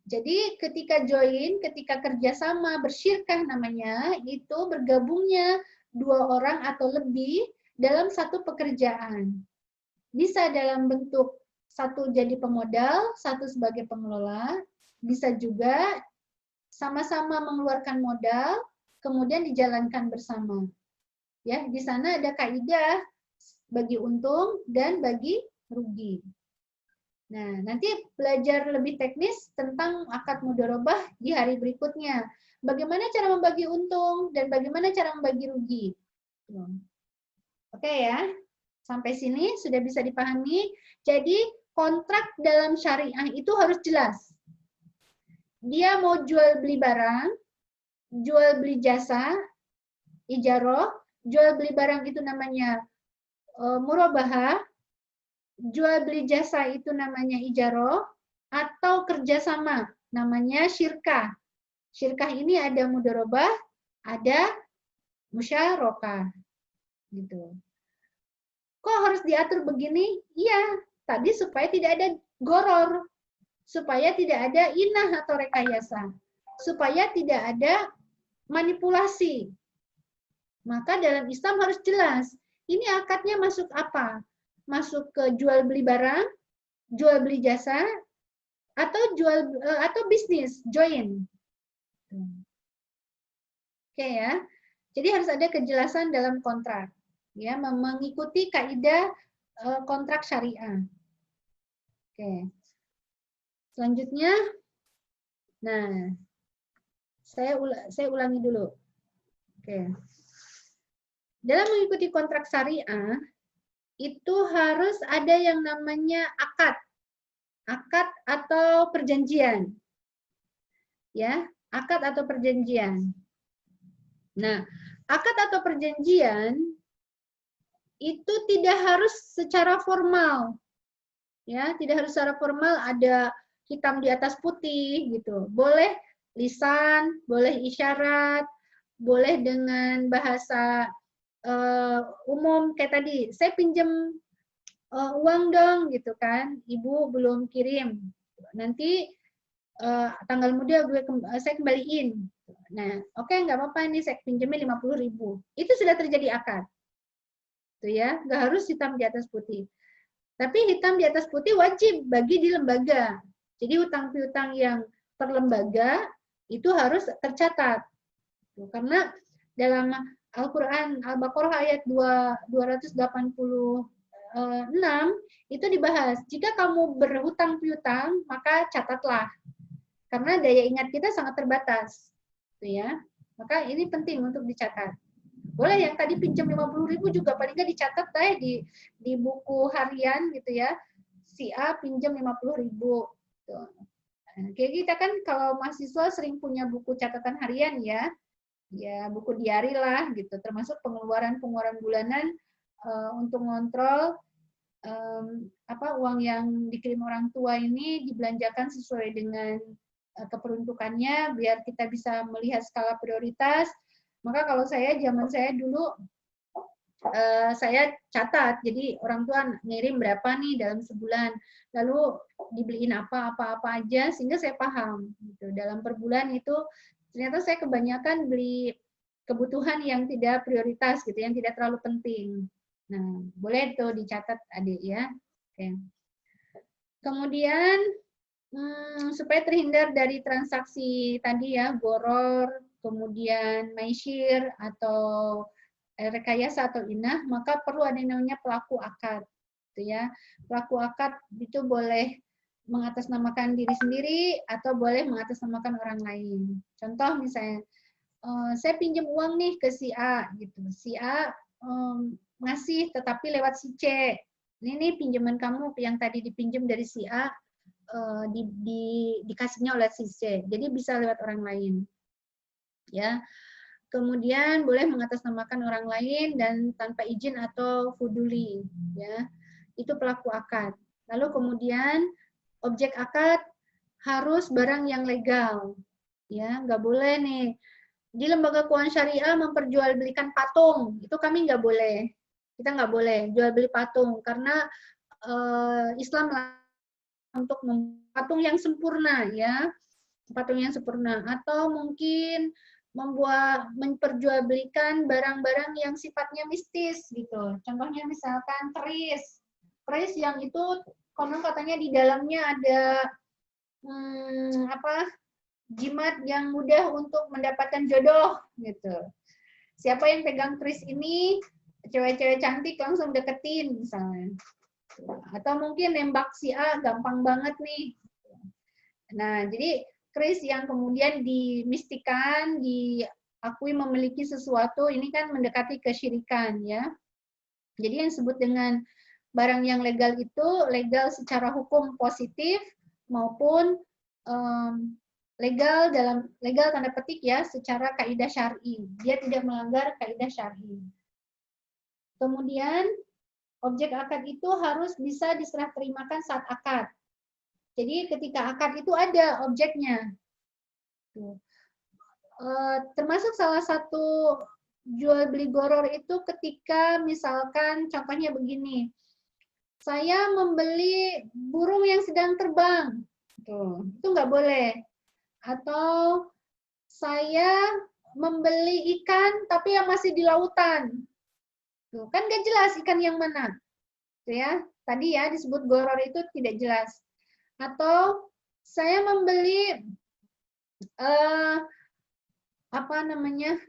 Jadi ketika join, ketika kerjasama, bersyirkah namanya, itu bergabungnya 2 orang atau lebih dalam satu pekerjaan. Bisa dalam bentuk satu jadi pemodal, satu sebagai pengelola, bisa juga sama-sama mengeluarkan modal, kemudian dijalankan bersama. Ya, di sana ada kaidah bagi untung dan bagi rugi. Nah, nanti belajar lebih teknis tentang akad mudharabah di hari berikutnya. bagaimana cara membagi untung dan bagaimana cara membagi rugi. Oke ya, sampai sini sudah bisa dipahami. Jadi kontrak dalam syariah itu harus jelas. Dia mau jual beli barang, jual beli jasa, ijaroh, jual beli barang itu namanya murabahah, jual beli jasa itu namanya ijaroh, atau kerjasama namanya syirkah. Syirkah ini ada mudharabah, ada musyarakah. Gitu. Kok harus diatur begini? Iya, tadi supaya tidak ada goror, supaya tidak ada inah atau rekayasa, supaya tidak ada manipulasi. Maka dalam Islam harus jelas, ini akadnya masuk apa? Masuk ke jual beli barang, jual beli jasa, atau bisnis, join. Oke ya. Jadi harus ada kejelasan dalam kontrak. Ya, mengikuti kaidah kontrak syariah. Oke. Selanjutnya, nah, saya ulangi dulu. Oke. Dalam mengikuti kontrak syariah, itu harus ada yang namanya akad. Akad atau perjanjian. Ya, akad atau perjanjian. Nah, akad atau perjanjian itu tidak harus secara formal. Ya, tidak harus secara formal ada hitam di atas putih gitu. Boleh lisan, boleh isyarat, boleh dengan bahasa umum kayak tadi. Saya pinjam uang dong gitu kan. Ibu belum kirim. Nanti tanggal muda saya kembaliin. Nah, oke, nggak apa-apa nih saya pinjamnya 50.000. Itu sudah terjadi akad. Tuh ya, nggak harus hitam di atas putih. Tapi hitam di atas putih wajib bagi di lembaga. Jadi hutang piutang yang per lembaga itu harus tercatat. Karena dalam Al-Qur'an Al-Baqarah ayat 286 itu dibahas, jika kamu berhutang piutang maka catatlah. Karena daya ingat kita sangat terbatas. Tuh ya. Maka ini penting untuk dicatat. Boleh yang tadi pinjam 50.000 juga paling nggak dicatat di buku harian gitu ya. Si A pinjam 50.000. Tuh. Kayak kita kan kalau mahasiswa sering punya buku catatan harian ya. Ya buku diari lah gitu. Termasuk pengeluaran bulanan untuk ngontrol uang yang dikirim orang tua ini dibelanjakan sesuai dengan keperuntukannya biar kita bisa melihat skala prioritas. Maka kalau zaman saya dulu saya catat, jadi orang tua ngirim berapa nih dalam sebulan, lalu dibeliin apa aja sehingga saya paham gitu. Dalam per bulan itu ternyata saya kebanyakan beli kebutuhan yang tidak prioritas gitu, yang tidak terlalu penting. Nah, boleh tuh dicatat adik ya. Oke. Kemudian supaya terhindar dari transaksi tadi ya, goror, kemudian maisir atau rekayasa atau inah, maka perlu ada yang namanya pelaku akad. Gitu ya. Pelaku akad itu boleh mengatasnamakan diri sendiri atau boleh mengatasnamakan orang lain. Contoh misalnya, saya pinjam uang nih ke si A, gitu. Si A ngasih tetapi lewat si C. Ini pinjaman kamu yang tadi dipinjam dari si A, dikasihnya oleh si C. Jadi bisa lewat orang lain. Ya. Kemudian boleh mengatasnamakan orang lain dan tanpa izin atau fuduli, ya. Itu pelaku akad. Lalu kemudian objek akad harus barang yang legal. Ya, nggak boleh nih di lembaga keuangan syariah memperjualbelikan patung. Itu kami nggak boleh. Kita nggak boleh jual beli patung karena Islam untuk patung yang sempurna, ya, patung yang sempurna, atau mungkin memperjualbelikan barang-barang yang sifatnya mistis gitu. Contohnya misalkan keris yang itu konon katanya di dalamnya ada jimat yang mudah untuk mendapatkan jodoh gitu. Siapa yang pegang keris ini, cewek-cewek cantik langsung deketin misalnya. Atau mungkin nembak si A gampang banget nih. Nah, jadi kris yang kemudian dimistikan, diakui memiliki sesuatu, ini kan mendekati kesyirikan ya. Jadi yang disebut dengan barang yang legal itu legal secara hukum positif maupun legal tanda petik ya secara kaidah syar'i. Dia tidak melanggar kaidah syar'i. Kemudian objek akad itu harus bisa diserah terimakan saat akad. Jadi ketika akad itu ada objeknya. Termasuk salah satu jual beli goror itu ketika misalkan contohnya begini. Saya membeli burung yang sedang terbang. Itu nggak boleh. Atau saya membeli ikan tapi yang masih di lautan. Tuh, kan nggak jelas ikan yang mana. Tuh ya, tadi ya disebut goror itu tidak jelas. Atau saya membeli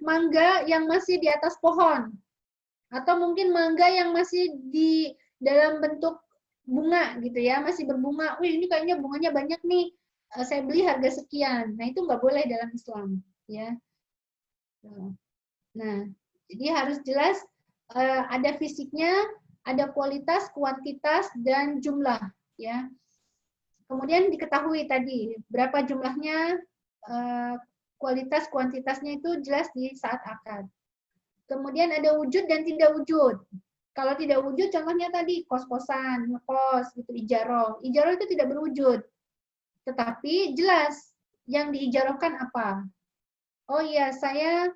mangga yang masih di atas pohon. Atau mungkin mangga yang masih di dalam bentuk bunga gitu ya, masih berbunga. Wih, ini kayaknya bunganya banyak nih. Saya beli harga sekian. Nah, itu nggak boleh dalam Islam, ya. Nah, jadi harus jelas ada fisiknya, ada kualitas, kuantitas, dan jumlah, ya. Kemudian diketahui tadi berapa jumlahnya, kualitas, kuantitasnya itu jelas di saat akad. Kemudian ada wujud dan tidak wujud. Kalau tidak wujud, contohnya tadi kos-kosan, ngekos, gitu, ijaroh. Ijaroh itu tidak berwujud, tetapi jelas yang diijarohkan apa. Oh iya, saya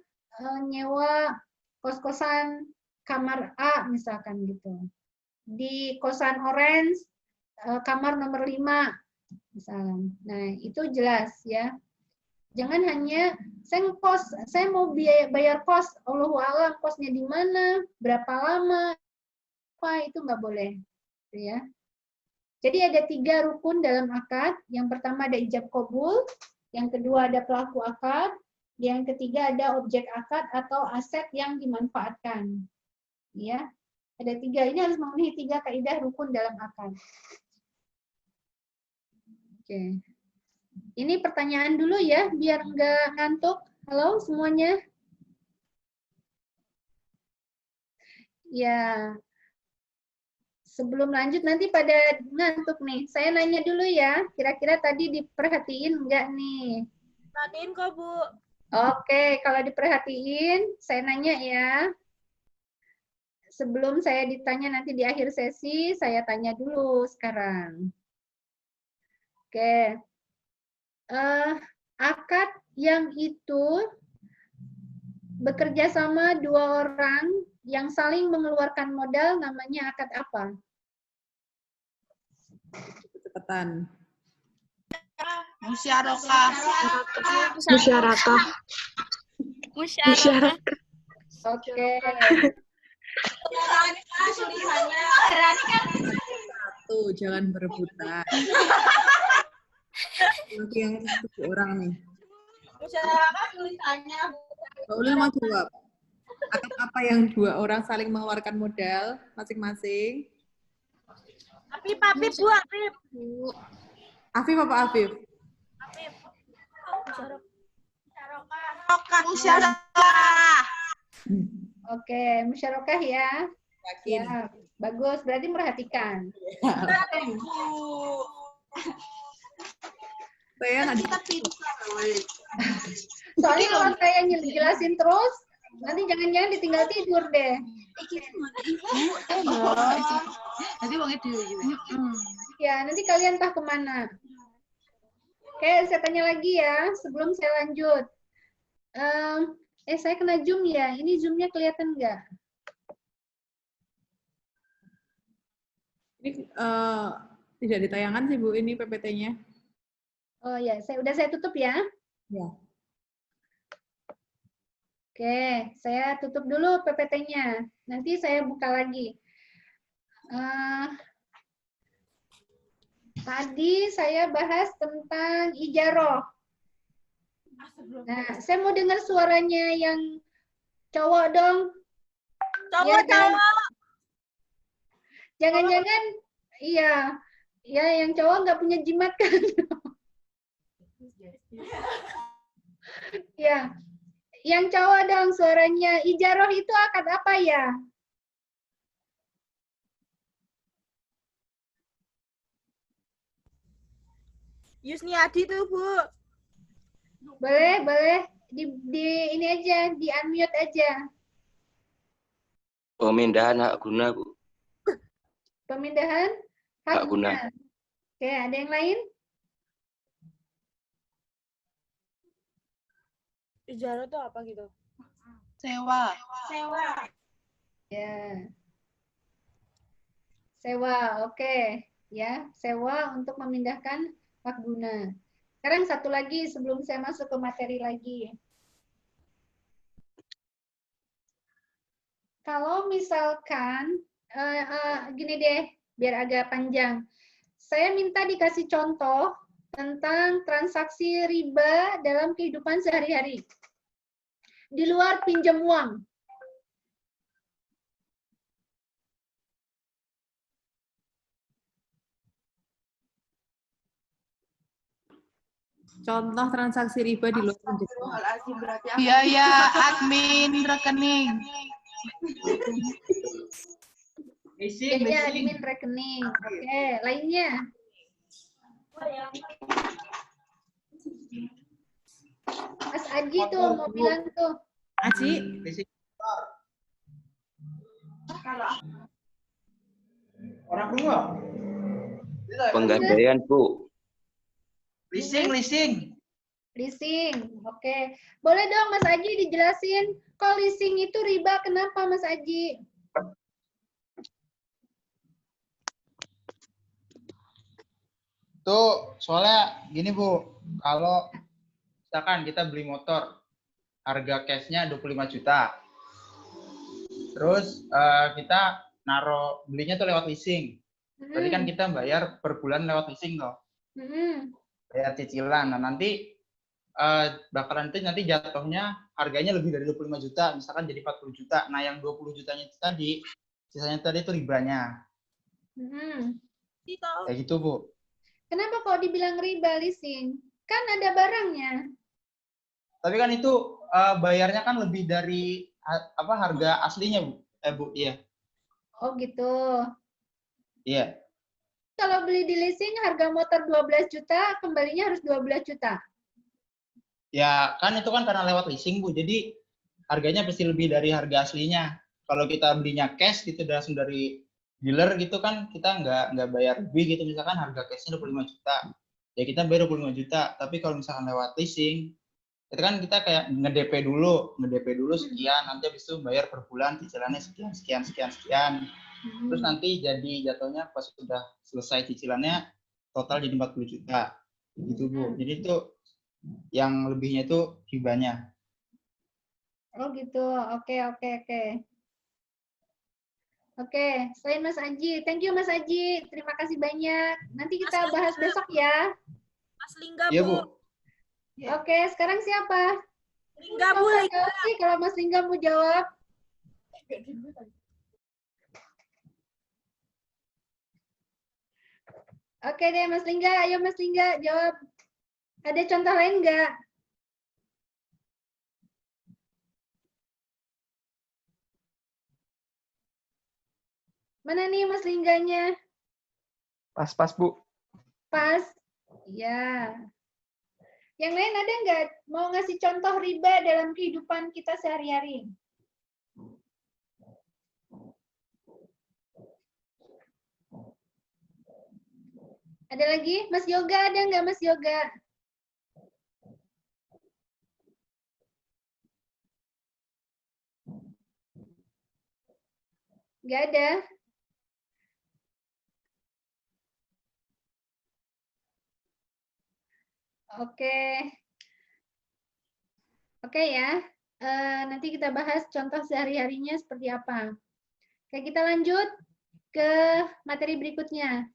nyewa kos-kosan kamar A misalkan gitu. Di kosan Orange kamar nomor 5 misalnya. Nah, itu jelas ya. Jangan hanya saya mau bayar kos, Allahu a'lam kosnya di mana, berapa lama, apa itu nggak boleh, ya. Jadi ada 3 rukun dalam akad. Yang pertama ada ijab qabul, yang kedua ada pelaku akad, yang ketiga ada objek akad atau aset yang dimanfaatkan. Ya, ada 3. Ini harus memenuhi 3 kaidah rukun dalam akad. Oke. Ini pertanyaan dulu ya, biar nggak ngantuk. Halo semuanya. Ya. Sebelum lanjut nanti pada ngantuk nih. Saya nanya dulu ya, kira-kira tadi diperhatiin nggak nih? Perhatiin kok, Bu. Oke, kalau diperhatiin, saya nanya ya. Sebelum saya ditanya nanti di akhir sesi, saya tanya dulu sekarang. Oke. Akad yang itu bekerja sama 2 orang yang saling mengeluarkan modal namanya akad apa? Cepetan. Musyarakah. Musyarakah. Oke. Satu, jangan berebutan. Nanti yang 7 orang nih. Musyarakah tulisannya, Bu. Mbak Ulil mau jawab. Akad apa yang 2 orang saling mengeluarkan modal masing-masing? Afif, Bu, Afif. Afif apa Afif? Afif. Musyarakah. Oke, musyarakah ya. Yakin. Ya, bagus. Berarti merhatikan. Saya nggak Soalnya kalau saya jelasin terus, nanti jangan-jangan ditinggal tidur deh. Nanti uangnya Ya, nanti kalian entah kemana. Oke, saya tanya lagi ya, sebelum saya lanjut. Saya kena zoom ya. Ini zoomnya kelihatan nggak? Ini tidak ditayangkan sih Bu, ini PPT-nya. Oh ya, saya tutup ya. Ya. Oke, saya tutup dulu PPT-nya. Nanti saya buka lagi. Tadi saya bahas tentang ijaroh. Nah, saya mau dengar suaranya yang cowok dong. Cowok. Jangan-jangan, iya, ya yang cowok nggak punya jimat kan? Ya, yang cowok dong suaranya. Ijaroh itu akad apa ya? Yusniadi tuh, Bu. Boleh, boleh. Di ini aja, di unmute aja. Pemindahan hak guna, Bu. Pemindahan Hak hak guna. guna. Oke, ada yang lain? Ijarah tuh apa gitu? Sewa. Ya. Sewa, oke. Ya, sewa untuk memindahkan hak guna. Sekarang satu lagi sebelum saya masuk ke materi lagi. Kalau misalkan, gini deh, biar agak panjang. Saya minta dikasih contoh tentang transaksi riba dalam kehidupan sehari-hari. Di luar pinjam uang. Contoh transaksi riba di luar pinjam uang. Astagfirullahaladzim, berarti aku Biaya admin rekening. Biaya admin rekening. Oke, lainnya. Mas Aji tuh mau bilang tuh. Aci, Penggadaian, Bu. Leasing. Oke. Boleh dong Mas Aji dijelasin, kok leasing itu riba kenapa Mas Aji? Tuh, soalnya gini Bu, kalau misalkan kita beli motor, harga cashnya 25 juta. Terus kita belinya tuh lewat leasing. Berarti kan kita bayar per bulan lewat leasing toh. Bayar cicilan. Nah, nanti bakalan itu nanti jatuhnya harganya lebih dari 25 juta, misalkan jadi 40 juta. Nah, yang 20 jutanya itu tadi, sisanya tadi itu ribanya. Kayak gitu, Bu. Kenapa kok dibilang riba leasing? Kan ada barangnya. Tapi kan itu bayarnya kan lebih dari harga aslinya, Bu. Bu, iya. Oh gitu. Iya. Kalau beli di leasing harga motor 12 juta, kembalinya harus 12 juta. Ya, kan itu kan karena lewat leasing, Bu. Jadi harganya pasti lebih dari harga aslinya. Kalau kita belinya cash gitu langsung dari dealer gitu kan kita nggak bayar lebih gitu, misalkan harga cashnya 25 juta. Ya kita bayar 25 juta. Tapi kalau misalkan lewat leasing, itu kan kita kayak nge-DP dulu sekian, nanti habis itu bayar per bulan cicilannya sekian. Terus nanti jadi jatuhnya pas sudah selesai cicilannya total jadi 40 juta. Gitu, Bu. Jadi itu yang lebihnya itu ribanya. Oh gitu. Oke. Oke, selain Mas Aji. Thank you Mas Aji. Terima kasih banyak. Nanti kita bahas besok ya. Mas Lingga, Iya, Bu. Bu. Oke, sekarang siapa? Lingga, Bu. Mau jawab sih kalau Mas Lingga mau jawab. Oke deh Mas Lingga, ayo Mas Lingga jawab. Ada contoh lain nggak? Mana nih Mas Lingganya? Pas, Bu. Pas. Ya. Yang lain ada nggak mau ngasih contoh riba dalam kehidupan kita sehari-hari? Ada lagi? Mas Yoga ada nggak Mas Yoga? Nggak ada. Oke. Oke ya. Nanti kita bahas contoh sehari-harinya seperti apa. Oke, kita lanjut ke materi berikutnya.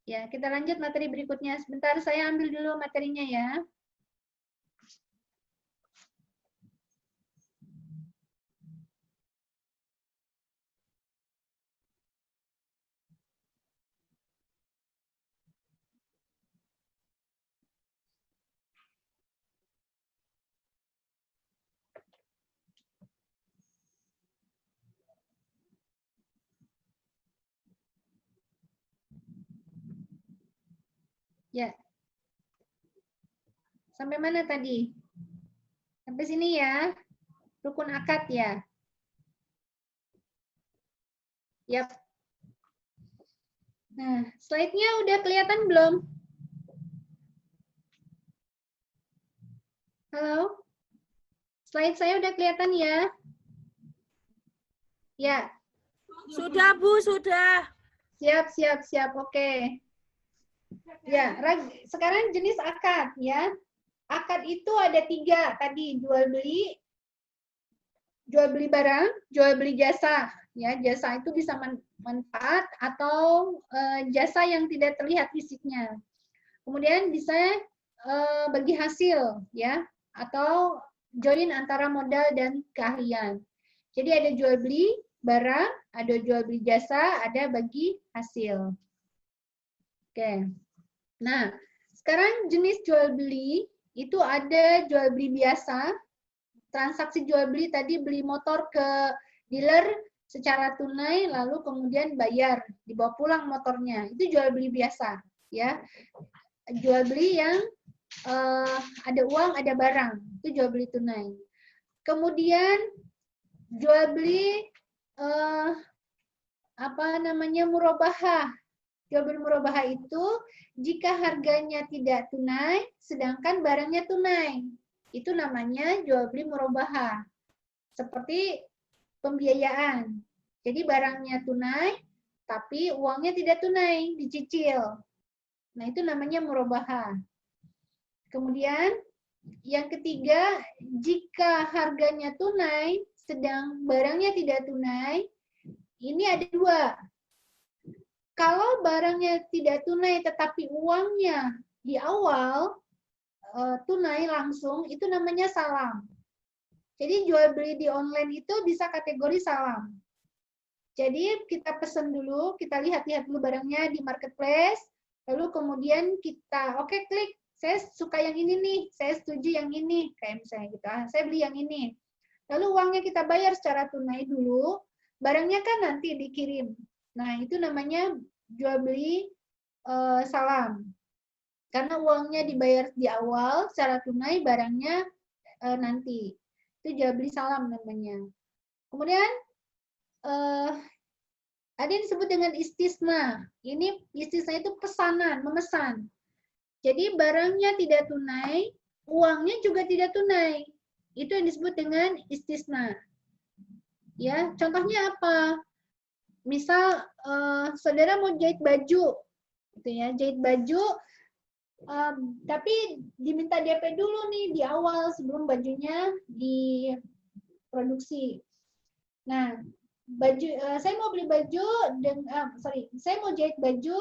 Ya, kita lanjut materi berikutnya. Sebentar, saya ambil dulu materinya ya. Ya. Sampai mana tadi? Sampai sini ya. Rukun akad ya. Yap. Nah, slide-nya udah kelihatan belum? Halo? Slide saya udah kelihatan ya? Ya. Sudah, Bu, sudah. Siap. Oke. Ya, sekarang jenis akad ya. Akad itu ada 3 tadi, jual beli barang, jual beli jasa. Ya, jasa itu bisa manfaat atau jasa yang tidak terlihat fisiknya. Kemudian bisa bagi hasil ya, atau join antara modal dan keahlian. Jadi ada jual beli barang, ada jual beli jasa, ada bagi hasil. Oke. Nah, sekarang jenis jual beli itu ada jual beli biasa. Transaksi jual beli tadi beli motor ke dealer secara tunai lalu kemudian bayar, dibawa pulang motornya. Itu jual beli biasa, ya. Jual beli yang ada uang, ada barang. Itu jual beli tunai. Kemudian jual beli murabahah. Jual beli murabahah itu jika harganya tidak tunai, sedangkan barangnya tunai. Itu namanya jual beli murabahah. Seperti pembiayaan. Jadi barangnya tunai, tapi uangnya tidak tunai, dicicil. Nah, itu namanya murabahah. Kemudian yang ketiga, jika harganya tunai, sedang barangnya tidak tunai, ini ada 2. Kalau barangnya tidak tunai tetapi uangnya di awal tunai langsung, itu namanya salam. Jadi jual beli di online itu bisa kategori salam. Jadi kita pesan dulu, kita lihat-lihat dulu barangnya di marketplace, lalu kemudian kita klik, saya suka yang ini nih, saya setuju yang ini, kayak misalnya gitu, saya beli yang ini. Lalu uangnya kita bayar secara tunai dulu, barangnya kan nanti dikirim. Nah, itu namanya jual beli salam. Karena uangnya dibayar di awal secara tunai, barangnya nanti. Itu jual beli salam namanya. Kemudian ada yang disebut dengan istisna. Ini istisna itu pesanan, memesan. Jadi barangnya tidak tunai, uangnya juga tidak tunai. Itu yang disebut dengan istisna. Ya, contohnya apa? Misal saudara mau jahit baju, gitu ya, jahit baju, tapi diminta DP dulu nih di awal sebelum bajunya diproduksi. Nah, saya mau beli baju saya mau jahit baju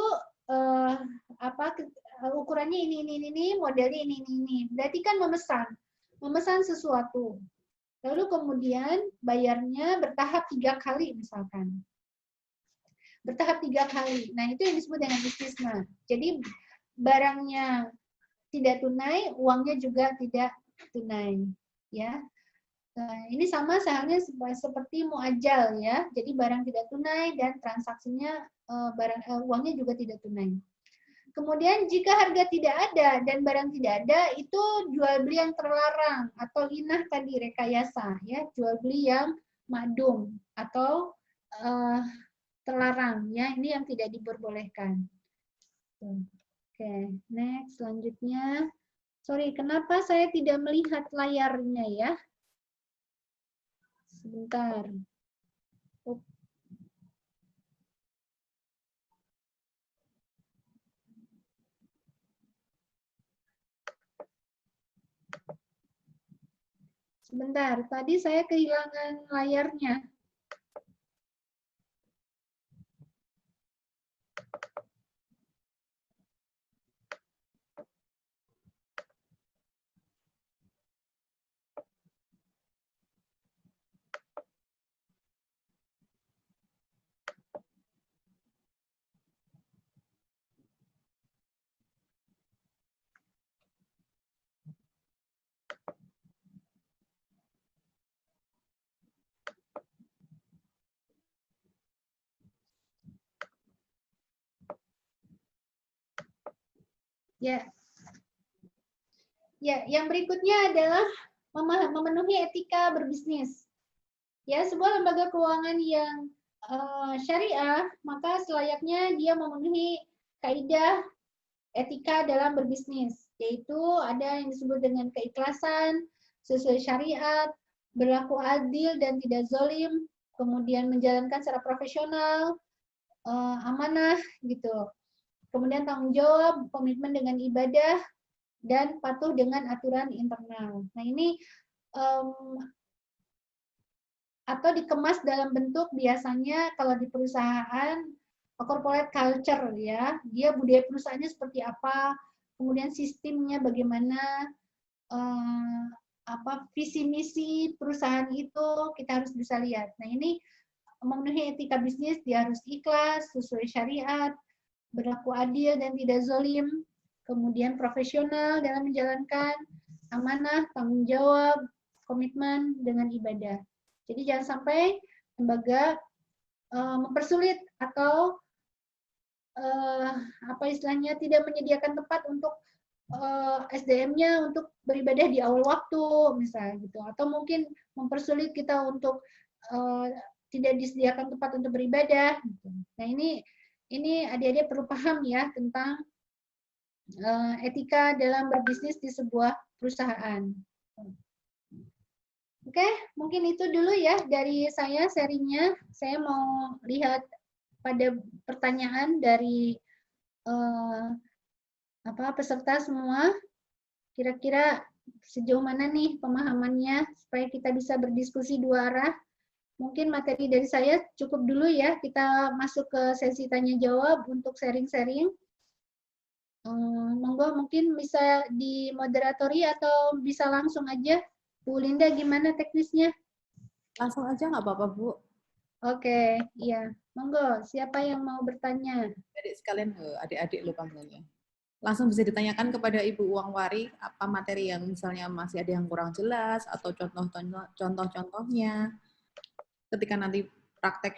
ukurannya ini, modelnya ini. Berarti kan memesan sesuatu. Lalu kemudian bayarnya bertahap 3 kali misalkan. Bertahap 3 kali. Nah, itu yang disebut dengan istisna. Jadi barangnya tidak tunai, uangnya juga tidak tunai, ya. Nah, ini sama halnya seperti muajal ya. Jadi barang tidak tunai dan transaksinya uangnya juga tidak tunai. Kemudian jika harga tidak ada dan barang tidak ada, itu jual beli yang terlarang atau inah tadi, rekayasa ya, jual beli yang madum atau terlarang ya, ini yang tidak diperbolehkan. Oke, next selanjutnya. Sorry, kenapa saya tidak melihat layarnya ya? Sebentar. Sebentar, tadi saya kehilangan layarnya. Ya. Ya, yang berikutnya adalah memenuhi etika berbisnis. Ya, sebuah lembaga keuangan yang syariah, maka selayaknya dia memenuhi kaidah etika dalam berbisnis, yaitu ada yang disebut dengan keikhlasan, sesuai syariat, berlaku adil dan tidak zalim, kemudian menjalankan secara profesional, amanah gitu. Kemudian tanggung jawab, komitmen dengan ibadah, dan patuh dengan aturan internal. Nah ini atau dikemas dalam bentuk biasanya kalau di perusahaan corporate culture ya, dia budaya perusahaannya seperti apa, kemudian sistemnya bagaimana, visi misi perusahaan itu kita harus bisa lihat. Nah ini memenuhi etika bisnis, dia harus ikhlas, sesuai syariat, berlaku adil dan tidak zalim, kemudian profesional dalam menjalankan amanah, tanggung jawab, komitmen dengan ibadah. Jadi jangan sampai lembaga mempersulit atau istilahnya tidak menyediakan tempat untuk SDM-nya untuk beribadah di awal waktu misalnya gitu, atau mungkin mempersulit kita untuk tidak disediakan tempat untuk beribadah gitu. Nah ini adik-adik perlu paham ya tentang etika dalam berbisnis di sebuah perusahaan. Oke, mungkin itu dulu ya dari saya sharingnya. Saya mau lihat pada pertanyaan dari peserta semua. Kira-kira sejauh mana nih pemahamannya supaya kita bisa berdiskusi dua arah. Mungkin materi dari saya cukup dulu ya. Kita masuk ke sesi tanya jawab untuk sharing-sharing. Monggo mungkin bisa dimoderatori atau bisa langsung aja. Bu Linda gimana teknisnya? Langsung aja nggak apa-apa, Bu. Oke, iya. Monggo, siapa yang mau bertanya? Adik sekalian, adik-adik lo panggilnya. Langsung bisa ditanyakan kepada Ibu Uwangwari apa materi yang misalnya masih ada yang kurang jelas atau contoh-contohnya. Ketika nanti praktek,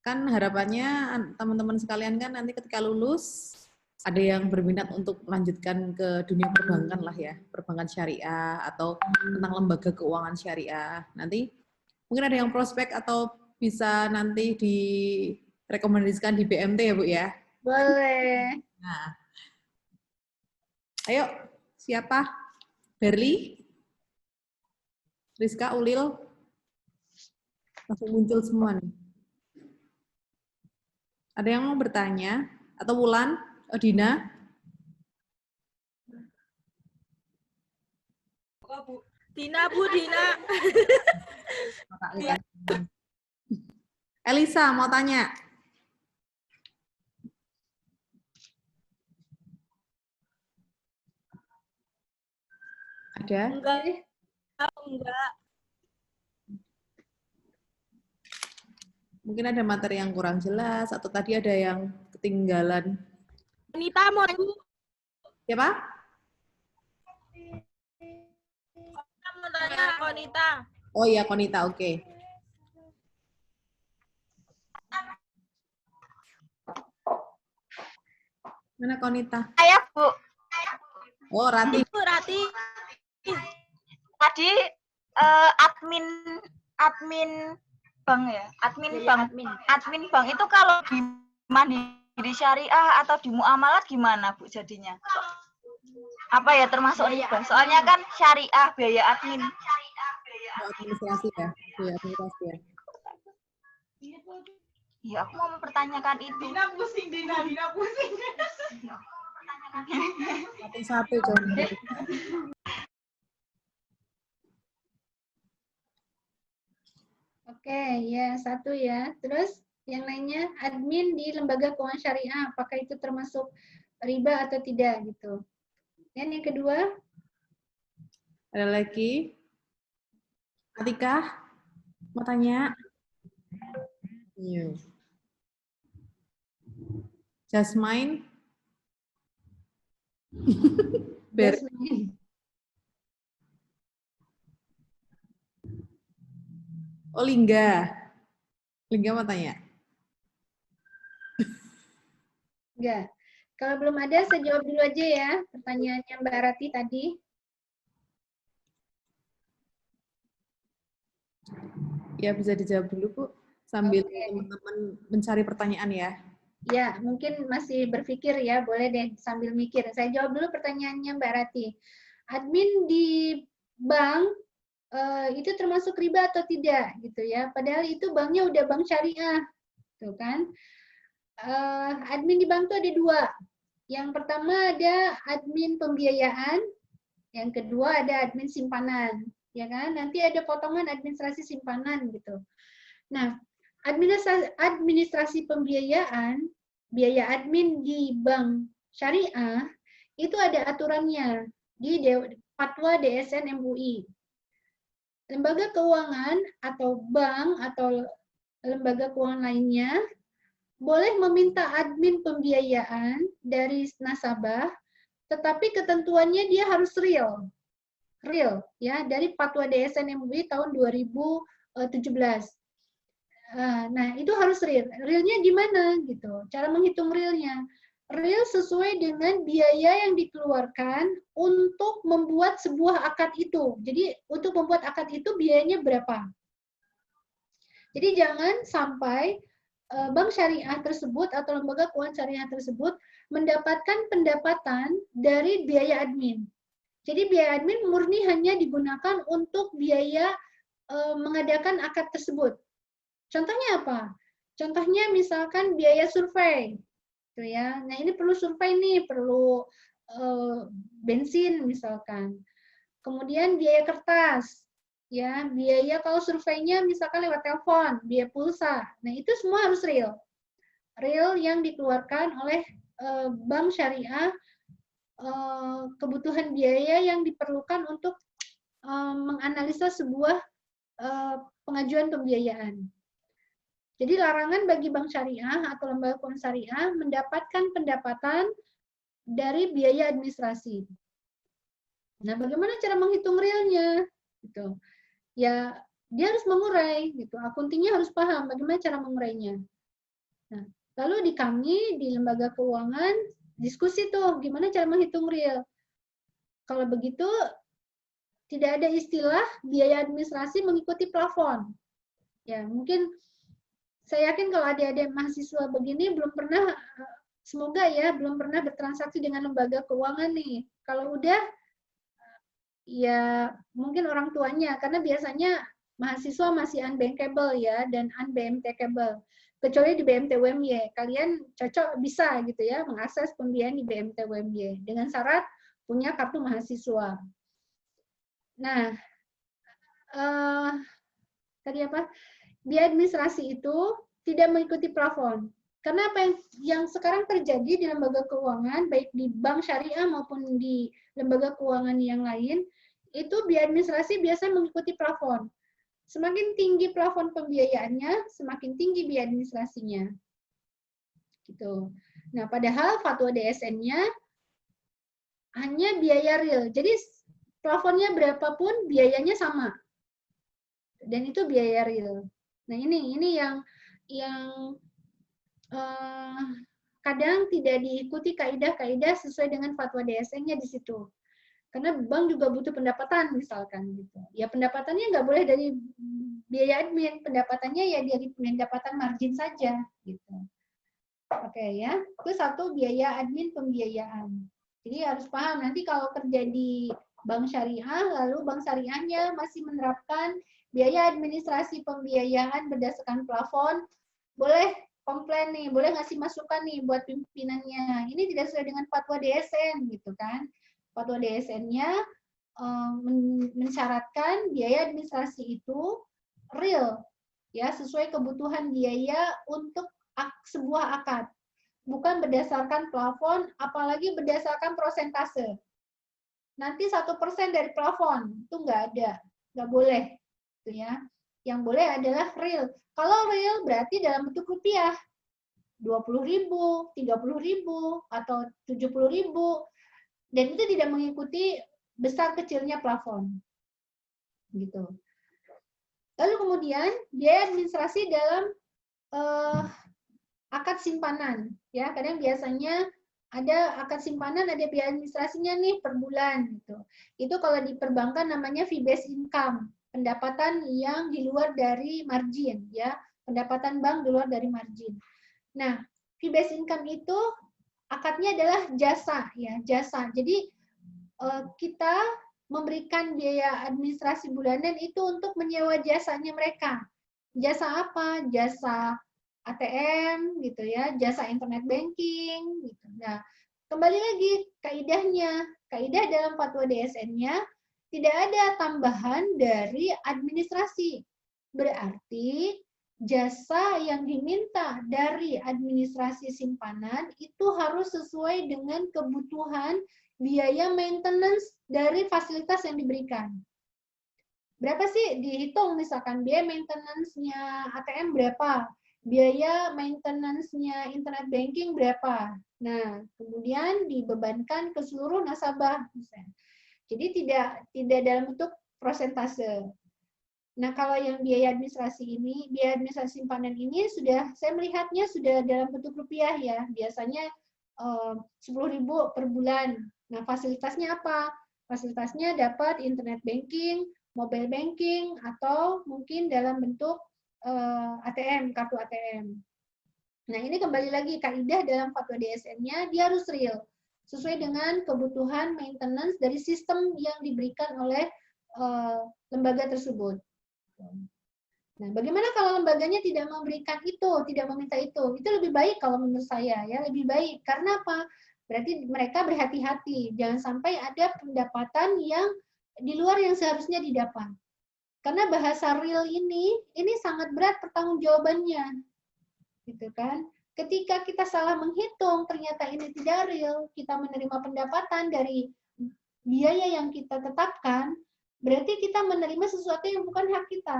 kan harapannya teman-teman sekalian kan nanti ketika lulus ada yang berminat untuk melanjutkan ke dunia perbankan lah ya, perbankan syariah atau tentang lembaga keuangan syariah. Nanti mungkin ada yang prospek atau bisa nanti direkomendasikan di BMT ya Bu ya? Boleh. Nah, ayo siapa? Berli? Rizka, Ulil? Langsung muncul semua nih. Ada yang mau bertanya? Atau Wulan? Dina? Dina, Bu, Dina. Elisa mau tanya. Ada? Enggak. Enggak. Mungkin ada materi yang kurang jelas atau tadi ada yang ketinggalan. Konita mau tanya. Siapa? Konita mau tanya, Konita. Oh iya, Konita, oke. Mana Konita? Saya, Bu. Oh, Rati. Bu, Rati. Tadi admin bank ya, admin bank itu kalau di mandiri syariah atau di muamalat gimana Bu jadinya? Apa ya termasuk riba? Soalnya kan syariah biaya admin. Administrasi ya, biaya administrasi ya. Ya aku mau mempertanyakan itu. Dina pusing. Satu coba. Oke, ya satu ya. Terus yang lainnya admin di lembaga keuangan syariah, apakah itu termasuk riba atau tidak gitu. Dan yang kedua, Ada lagi? Atika, mau tanya? Iya. Jasmine? Jasmine. Oh, Lingga. Lingga mau tanya? Enggak. Kalau belum ada, saya jawab dulu aja ya pertanyaannya Mbak Rati tadi. Ya, bisa dijawab dulu, Bu, sambil Oke. teman-teman mencari pertanyaan ya. Ya, mungkin masih berpikir ya, boleh deh sambil mikir. Saya jawab dulu pertanyaannya Mbak Rati. Admin di bank itu termasuk riba atau tidak gitu ya? Padahal itu banknya udah bank syariah, tuh kan? Admin di bank itu ada dua. Yang pertama ada admin pembiayaan, yang kedua ada admin simpanan, ya kan? Nanti ada potongan administrasi simpanan gitu. Nah, administrasi pembiayaan, biaya admin di bank syariah itu ada aturannya di Fatwa DSN MUI. Lembaga keuangan atau bank atau lembaga keuangan lainnya boleh meminta admin pembiayaan dari nasabah, tetapi ketentuannya dia harus real ya, dari Fatwa DSN MUI tahun 2017. Nah, itu harus real. Realnya gimana gitu? Cara menghitung realnya. Real sesuai dengan biaya yang dikeluarkan untuk membuat sebuah akad itu. Jadi, untuk membuat akad itu biayanya berapa? Jadi, jangan sampai bank syariah tersebut atau lembaga keuangan syariah tersebut mendapatkan pendapatan dari biaya admin. Jadi, biaya admin murni hanya digunakan untuk biaya mengadakan akad tersebut. Contohnya apa? Contohnya misalkan biaya survei, gitu ya. Nah ini perlu survei nih, perlu bensin misalkan. Kemudian biaya kertas, ya biaya kalau surveinya misalkan lewat telepon, biaya pulsa. Nah itu semua harus real yang dikeluarkan oleh bank syariah, kebutuhan biaya yang diperlukan untuk menganalisa sebuah pengajuan pembiayaan. Jadi larangan bagi bank syariah atau lembaga keuangan syariah mendapatkan pendapatan dari biaya administrasi. Nah, bagaimana cara menghitung realnya? Gitu. Ya, dia harus mengurai. Gitu. Akuntingnya harus paham bagaimana cara mengurainya. Nah, lalu di kami di lembaga keuangan diskusi tuh gimana cara menghitung real. Kalau begitu tidak ada istilah biaya administrasi mengikuti plafon. Ya, mungkin saya yakin kalau adik-adik mahasiswa begini belum pernah, semoga ya, belum pernah bertransaksi dengan lembaga keuangan nih. Kalau udah, ya mungkin orang tuanya, karena biasanya mahasiswa masih unbankable ya, dan unBMT-able. Kecuali di BMT UMY, kalian cocok bisa gitu ya, mengakses pembiayaan di BMT UMY, dengan syarat punya kartu mahasiswa. Nah, tadi apa? Biaya administrasi itu tidak mengikuti plafon. Karena apa yang sekarang terjadi di lembaga keuangan, baik di bank syariah maupun di lembaga keuangan yang lain, itu biaya administrasi biasanya mengikuti plafon. Semakin tinggi plafon pembiayaannya, semakin tinggi biaya administrasinya. Gitu. Nah, padahal fatwa DSN-nya hanya biaya real. Jadi plafonnya berapapun biayanya sama. Dan itu biaya real. Nah, ini yang kadang tidak diikuti kaidah-kaidah sesuai dengan fatwa DSN-nya di situ. Karena bank juga butuh pendapatan misalkan gitu. Ya pendapatannya nggak boleh dari biaya admin, pendapatannya ya dari pendapatan margin saja gitu. Oke ya, itu satu biaya admin pembiayaan. Jadi harus paham nanti kalau kerja di bank syariah, lalu bank syariahnya masih menerapkan biaya administrasi pembiayaan berdasarkan plafon, boleh komplain nih, boleh ngasih masukan nih buat pimpinannya. Ini tidak sesuai dengan fatwa DSN gitu kan. Fatwa DSN-nya mensyaratkan biaya administrasi itu real ya, sesuai kebutuhan biaya untuk sebuah akad. Bukan berdasarkan plafon, apalagi berdasarkan prosentase. Nanti 1% dari plafon, itu nggak ada, nggak boleh. Gitu ya. Yang boleh adalah real. Kalau real berarti dalam bentuk rupiah. 20.000, 30.000, atau 70.000. Dan itu tidak mengikuti besar kecilnya plafon. Gitu. Lalu kemudian biaya administrasi dalam akad simpanan. Ya, kadang biasanya ada akad simpanan, ada biaya administrasinya nih per bulan gitu. Itu kalau di perbankan namanya fee based income, pendapatan yang di luar dari margin ya, pendapatan bank di luar dari margin. Nah, fee based income itu akadnya adalah jasa ya, jasa. Jadi kita memberikan biaya administrasi bulanan itu untuk menyewa jasanya mereka. Jasa apa? Jasa ATM gitu ya, jasa internet banking gitu. Nah, kembali lagi kaidahnya. Kaidah dalam fatwa DSN-nya tidak ada tambahan dari administrasi. Berarti jasa yang diminta dari administrasi simpanan itu harus sesuai dengan kebutuhan biaya maintenance dari fasilitas yang diberikan. Berapa sih dihitung misalkan biaya maintenance-nya ATM berapa, biaya maintenance-nya internet banking berapa. Nah, kemudian dibebankan ke seluruh nasabah misalnya. Jadi tidak dalam bentuk prosentase. Nah, kalau yang biaya administrasi ini, biaya administrasi simpanan ini sudah saya melihatnya sudah dalam bentuk rupiah ya. Biasanya 10.000 per bulan. Nah, fasilitasnya apa? Fasilitasnya dapat internet banking, mobile banking, atau mungkin dalam bentuk ATM, kartu ATM. Nah, ini kembali lagi kaidah dalam fatwa DSN-nya, dia harus real, sesuai dengan kebutuhan maintenance dari sistem yang diberikan oleh lembaga tersebut. Nah, bagaimana kalau lembaganya tidak memberikan itu, tidak meminta itu? Itu lebih baik kalau menurut saya, ya lebih baik. Karena apa? Berarti mereka berhati-hati, jangan sampai ada pendapatan yang di luar yang seharusnya didapat. Karena bahasa real ini sangat berat pertanggungjawabannya, gitu kan? Ketika kita salah menghitung, ternyata ini tidak real, kita menerima pendapatan dari biaya yang kita tetapkan, berarti kita menerima sesuatu yang bukan hak kita.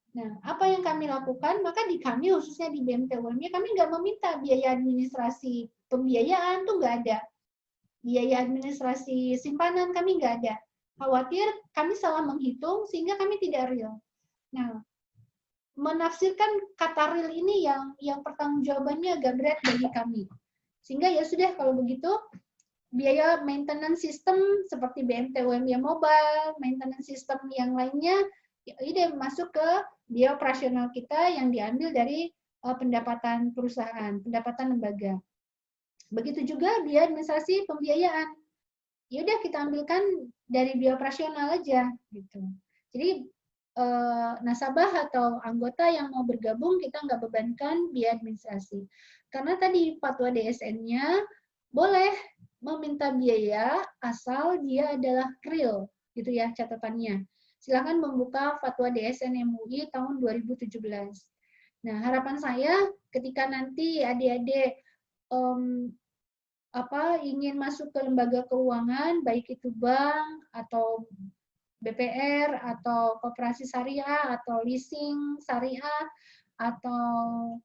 Nah, apa yang kami lakukan? Maka di kami, khususnya di BMT UMY, kami nggak meminta biaya administrasi pembiayaan, tuh nggak ada. Biaya administrasi simpanan kami nggak ada. Khawatir kami salah menghitung sehingga kami tidak real. Nah, menafsirkan kata real ini yang pertanggungjawabannya agak berat bagi kami. Sehingga ya sudah kalau begitu, biaya maintenance system seperti BMT UMY Mobile, maintenance system yang lainnya, ini masuk ke biaya operasional kita yang diambil dari pendapatan perusahaan, pendapatan lembaga. Begitu juga biaya administrasi pembiayaan. Ya udah kita ambilkan dari biaya operasional aja gitu. Jadi nasabah atau anggota yang mau bergabung kita nggak bebankan biaya administrasi. Karena tadi fatwa DSN-nya boleh meminta biaya asal dia adalah real, gitu ya catatannya. Silakan membuka fatwa DSN MUI tahun 2017. Nah, harapan saya ketika nanti adik-adik ingin masuk ke lembaga keuangan, baik itu bank atau BPR atau koperasi syariah atau leasing syariah atau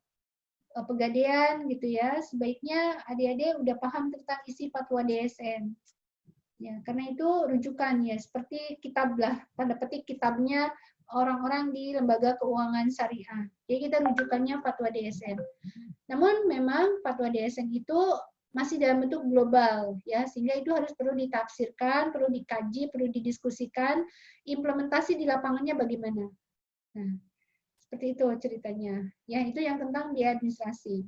pegadaian gitu ya, sebaiknya adik-adik udah paham tentang isi fatwa DSN. Ya, karena itu rujukan ya, seperti kitab lah, tanda petik kitabnya orang-orang di lembaga keuangan syariah. Jadi kita rujukannya fatwa DSN. Namun memang fatwa DSN itu masih dalam bentuk global ya, sehingga itu harus perlu ditafsirkan, perlu dikaji, perlu didiskusikan, implementasi di lapangannya bagaimana. Nah, seperti itu ceritanya. Ya, itu yang tentang biaya administrasi.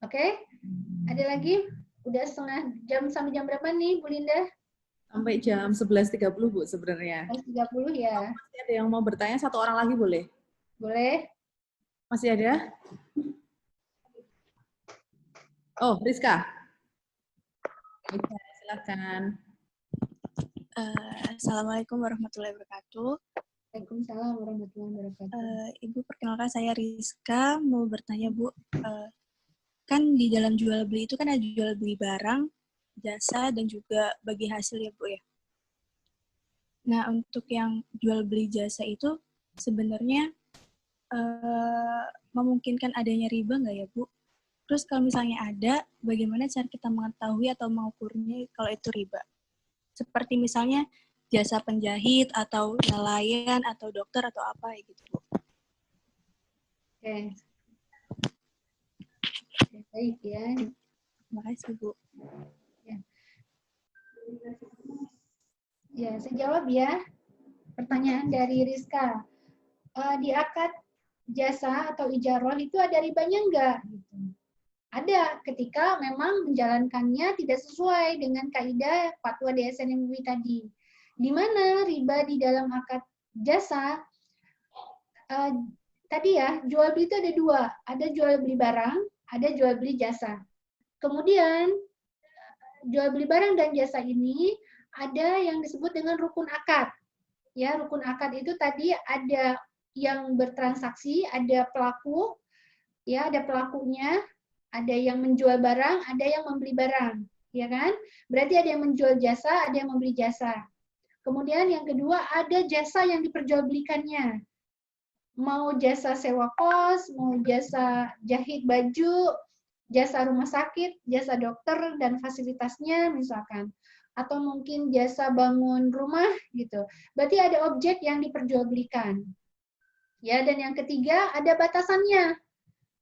Oke? Ada lagi? Udah setengah jam, sampai jam berapa nih, Bu Linda? Sampai jam 11.30, Bu, sebenarnya. 11.30 ya. Masih ada yang mau bertanya, satu orang lagi boleh? Boleh. Masih ada? Oh, Rizka. Rizka, silakan. Assalamualaikum warahmatullahi wabarakatuh. Waalaikumsalam warahmatullahi wabarakatuh. Ibu, perkenalkan saya Rizka, mau bertanya Bu, kan di dalam jual beli itu kan ada jual beli barang, jasa, dan juga bagi hasil ya Bu ya. Nah, untuk yang jual beli jasa itu sebenarnya memungkinkan adanya riba nggak ya Bu? Terus kalau misalnya ada, bagaimana cara kita mengetahui atau mengukurnya kalau itu riba? Seperti misalnya jasa penjahit atau nelayan atau dokter atau apa gitu Bu. Oke. Baik ya. Terima kasih, Bu. Ya. Ya, saya jawab ya. Pertanyaan dari Rizka. Di akad jasa atau ijaroh itu ada ribanya enggak? Gitu. Ada ketika memang menjalankannya tidak sesuai dengan kaidah fatwa DSN MUI tadi. Di mana riba di dalam akad jasa tadi ya, jual beli itu ada dua, ada jual beli barang, ada jual beli jasa. Kemudian jual beli barang dan jasa ini ada yang disebut dengan rukun akad. Ya, rukun akad itu tadi ada yang bertransaksi, ada pelaku, ya, ada pelakunya, ada yang menjual barang, ada yang membeli barang, ya kan? Berarti ada yang menjual jasa, ada yang membeli jasa. Kemudian yang kedua ada jasa yang diperjualbelikannya. Mau jasa sewa kos, mau jasa jahit baju, jasa rumah sakit, jasa dokter dan fasilitasnya misalkan. Atau mungkin jasa bangun rumah gitu. Berarti ada objek yang diperjualbelikan. Ya, dan yang ketiga ada batasannya.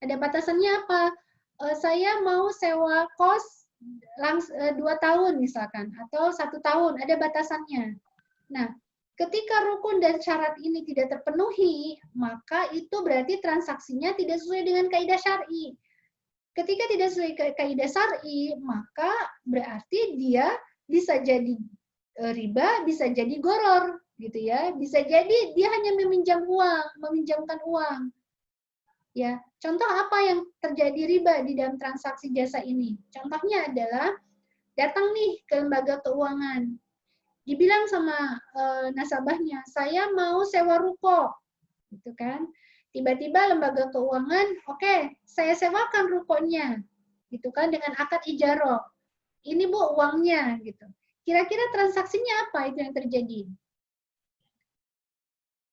Ada batasannya apa? Saya mau sewa kos 2 tahun misalkan atau 1 tahun, ada batasannya. Nah, ketika rukun dan syarat ini tidak terpenuhi, maka itu berarti transaksinya tidak sesuai dengan kaidah syar'i. Ketika tidak sesuai kaidah syar'i, maka berarti dia bisa jadi riba, bisa jadi goror, gitu ya. Bisa jadi dia hanya meminjamkan uang. Ya, contoh apa yang terjadi riba di dalam transaksi jasa ini? Contohnya adalah datang nih ke lembaga keuangan, dibilang sama nasabahnya, saya mau sewa ruko, gitu kan? Tiba-tiba lembaga keuangan, oke, saya sewakan rukonya, gitu kan? Dengan akad ijaroh. Ini Bu uangnya, gitu. Kira-kira transaksinya apa itu yang terjadi?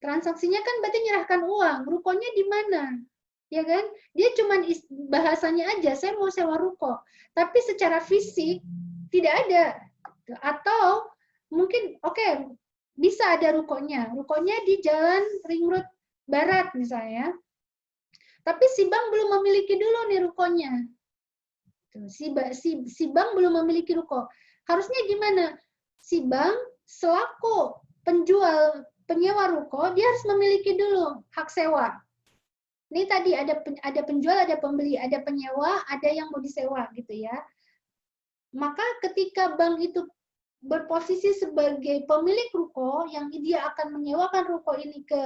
Transaksinya kan berarti nyerahkan uang, rukonya di mana? Ya kan? Dia cuma bahasanya aja, saya mau sewa ruko. Tapi secara fisik tidak ada. Atau mungkin, oke, bisa ada rukonya. Rukonya di Jalan Ring Road Barat misalnya. Tapi si bank belum memiliki dulu nih rukonya. Si bank belum memiliki ruko. Harusnya gimana? Si bank selaku penyewa ruko, dia harus memiliki dulu hak sewa. Ini tadi ada penjual, ada pembeli, ada penyewa, ada yang mau disewa gitu ya. Maka ketika bank itu berposisi sebagai pemilik ruko yang dia akan menyewakan ruko ini ke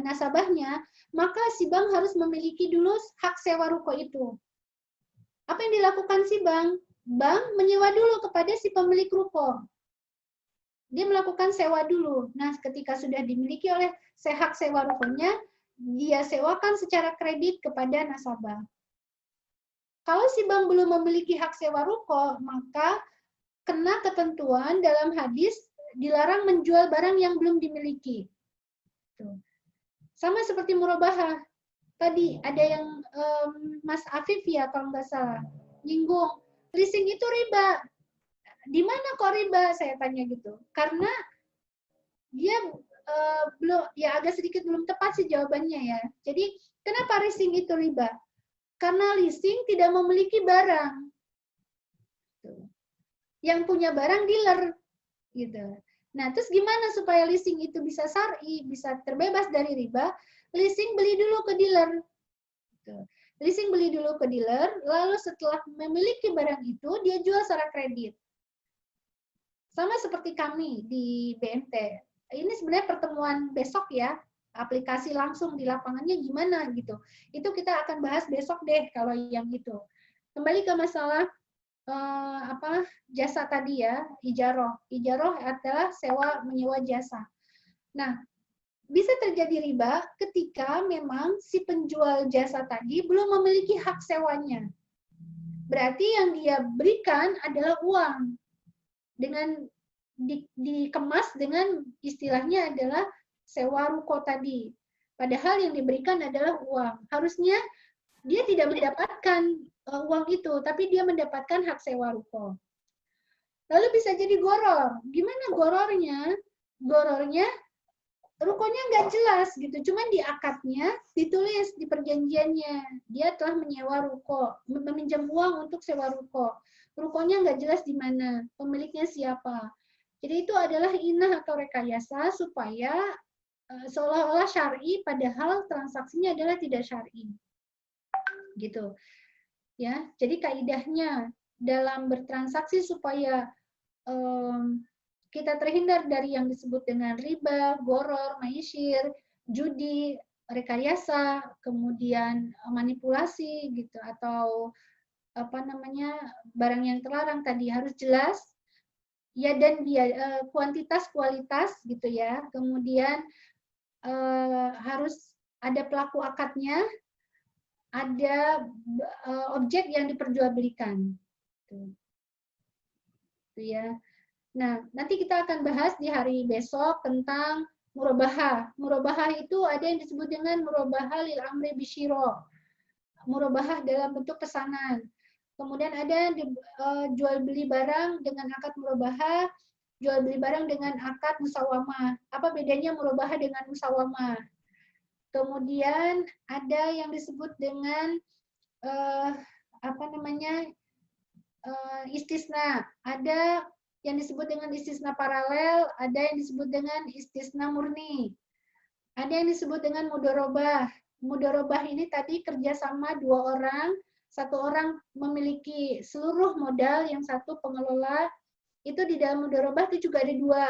nasabahnya, maka si bank harus memiliki dulu hak sewa ruko itu. Apa yang dilakukan si bank? Bank menyewa dulu kepada si pemilik ruko. Dia melakukan sewa dulu. Nah, ketika sudah dimiliki oleh hak sewa rukonya, dia sewakan secara kredit kepada nasabah. Kalau si bank belum memiliki hak sewa ruko, maka kena ketentuan dalam hadis dilarang menjual barang yang belum dimiliki. Sama seperti murabahah. Tadi ada yang Mas Afif ya kalau nggak salah nyinggung, leasing itu riba. Di mana kok riba? Saya tanya gitu. Karena dia belum, ya agak sedikit belum tepat sih jawabannya ya. Jadi kenapa leasing itu riba? Karena leasing tidak memiliki barang. Yang punya barang dealer, gitu. Nah, terus gimana supaya leasing itu bisa syar'i, bisa terbebas dari riba? Leasing beli dulu ke dealer. Gitu. Leasing beli dulu ke dealer, lalu setelah memiliki barang itu dia jual secara kredit. Sama seperti kami di BMT. Ini sebenarnya pertemuan besok ya, aplikasi langsung di lapangannya gimana gitu. Itu kita akan bahas besok deh kalau yang itu. Kembali ke masalah jasa tadi ya, ijaroh. Ijaroh adalah sewa menyewa jasa. Nah, bisa terjadi riba ketika memang si penjual jasa tadi belum memiliki hak sewanya. Berarti yang dia berikan adalah uang. Dengan dikemas dengan istilahnya adalah sewa ruko tadi. Padahal yang diberikan adalah uang. Harusnya dia tidak mendapatkan uang itu, tapi dia mendapatkan hak sewa ruko. Lalu bisa jadi goror. Gimana gorornya? Gorornya rukonya nggak jelas gitu, cuman di akadnya ditulis di perjanjiannya dia telah menyewa ruko, meminjam uang untuk sewa ruko. Rukonya nggak jelas di mana, pemiliknya siapa. Jadi itu adalah inah atau rekayasa supaya seolah-olah syar'i padahal transaksinya adalah tidak syar'i. Gitu. Ya, jadi kaidahnya dalam bertransaksi supaya kita terhindar dari yang disebut dengan riba, goror, maisir, judi, rekayasa, kemudian manipulasi gitu atau apa namanya barang yang terlarang tadi harus jelas ya dan dia kuantitas kualitas gitu ya. Kemudian harus ada pelaku akadnya, ada objek yang diperjualbelikan. Tuh ya. Nah, nanti kita akan bahas di hari besok tentang murabahah. Murabahah itu ada yang disebut dengan murabahah lil amri bisyiro. Murabahah dalam bentuk pesanan. Kemudian ada jual beli barang dengan akad murabahah, jual beli barang dengan akad musawamah. Apa bedanya murabahah dengan musawamah? Kemudian ada yang disebut dengan apa namanya istisna. Ada yang disebut dengan istisna paralel, ada yang disebut dengan istisna murni. Ada yang disebut dengan mudorobah. Mudorobah ini tadi kerjasama dua orang, satu orang memiliki seluruh modal, yang satu pengelola. Itu di dalam mudorobah itu juga ada dua.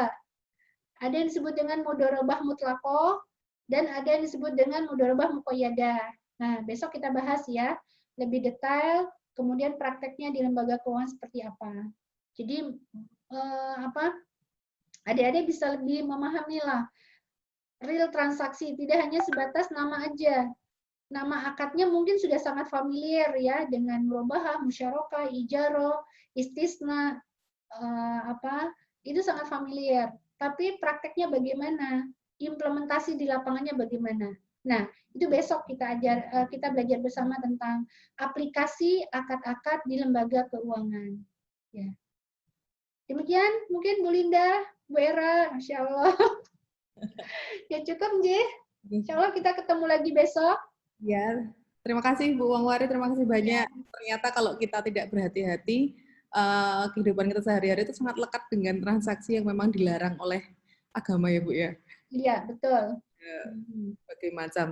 Ada yang disebut dengan mudorobah mutlakoh, dan ada yang disebut dengan mudorobah muqayyadah. Nah, besok kita bahas ya, lebih detail, kemudian prakteknya di lembaga keuangan seperti apa. Jadi adik-adik bisa lebih memahami lah real transaksi, tidak hanya sebatas nama aja. Nama akadnya mungkin sudah sangat familiar ya dengan murabahah, musyarakah, ijaroh, istisna, itu sangat familiar. Tapi prakteknya bagaimana? Implementasi di lapangannya bagaimana? Nah, itu besok kita belajar bersama tentang aplikasi akad-akad di lembaga keuangan. Ya. Demikian mungkin Bu Linda, Bu Era, Masya Allah. Ya cukup, Nji. Insya Allah kita ketemu lagi besok. Ya, terima kasih Bu Wangwari, terima kasih banyak. Ternyata kalau kita tidak berhati-hati, kehidupan kita sehari-hari itu sangat lekat dengan transaksi yang memang dilarang oleh agama ya Bu ya. Iya, betul. Berbagai macam,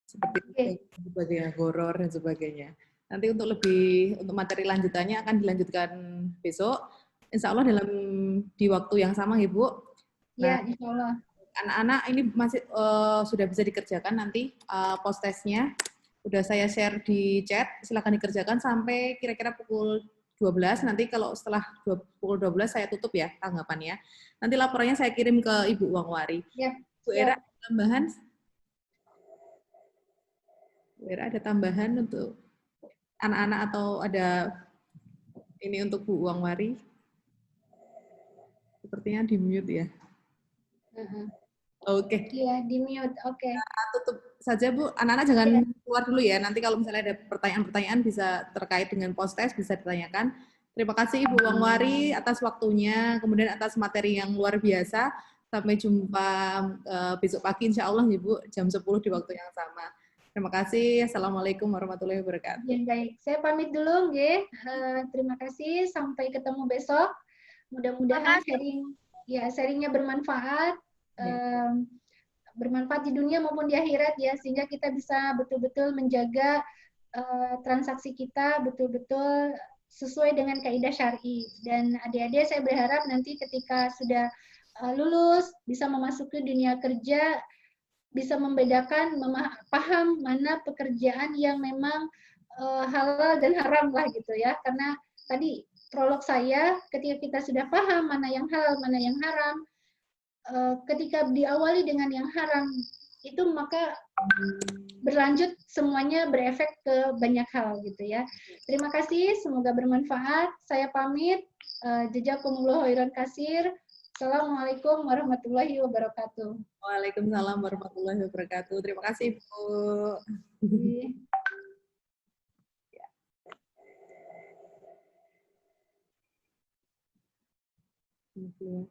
seperti sebagainya, goror dan sebagainya. Nanti untuk materi lanjutannya akan dilanjutkan besok. Insya Allah di waktu yang sama ya Bu. Iya, insya Allah. Anak-anak ini masih sudah bisa dikerjakan nanti post testnya. Udah saya share di chat, silakan dikerjakan sampai kira-kira pukul 12. Nanti kalau setelah pukul 12 saya tutup ya tanggapannya. Nanti laporannya saya kirim ke Ibu Wangwari. Ya, Bu Era, ada tambahan? Bu Era, ada tambahan untuk anak-anak atau ada ini untuk Bu Wangwari? Sepertinya di mute ya. Oke. Iya, di mute. Oke. Nah, tutup saja Bu. Anak-anak jangan keluar dulu ya. Nanti kalau misalnya ada pertanyaan-pertanyaan bisa terkait dengan post test bisa ditanyakan. Terima kasih Ibu Wangwari atas waktunya, kemudian atas materi yang luar biasa. Sampai jumpa besok pagi insya Allah Ibu jam 10 di waktu yang sama. Terima kasih. Assalamualaikum warahmatullahi wabarakatuh. Ya, baik. Saya pamit dulu, nggih. Terima kasih. Sampai ketemu besok. Mudah-mudahan sharingnya bermanfaat. Bermanfaat di dunia maupun di akhirat ya, sehingga kita bisa betul-betul menjaga transaksi kita betul-betul sesuai dengan kaidah syar'i. Dan adik-adik saya berharap nanti ketika sudah lulus bisa memasuki dunia kerja bisa membedakan, paham mana pekerjaan yang memang halal dan haram lah gitu ya. Karena tadi prolog saya ketika kita sudah paham mana yang halal, mana yang haram, ketika diawali dengan yang haram itu maka berlanjut semuanya berefek ke banyak hal gitu ya. Terima kasih, semoga bermanfaat. Saya pamit. Jazakumullah khairan katsir. Assalamualaikum warahmatullahi wabarakatuh. Waalaikumsalam warahmatullahi wabarakatuh. Terima kasih Bu. Thank you.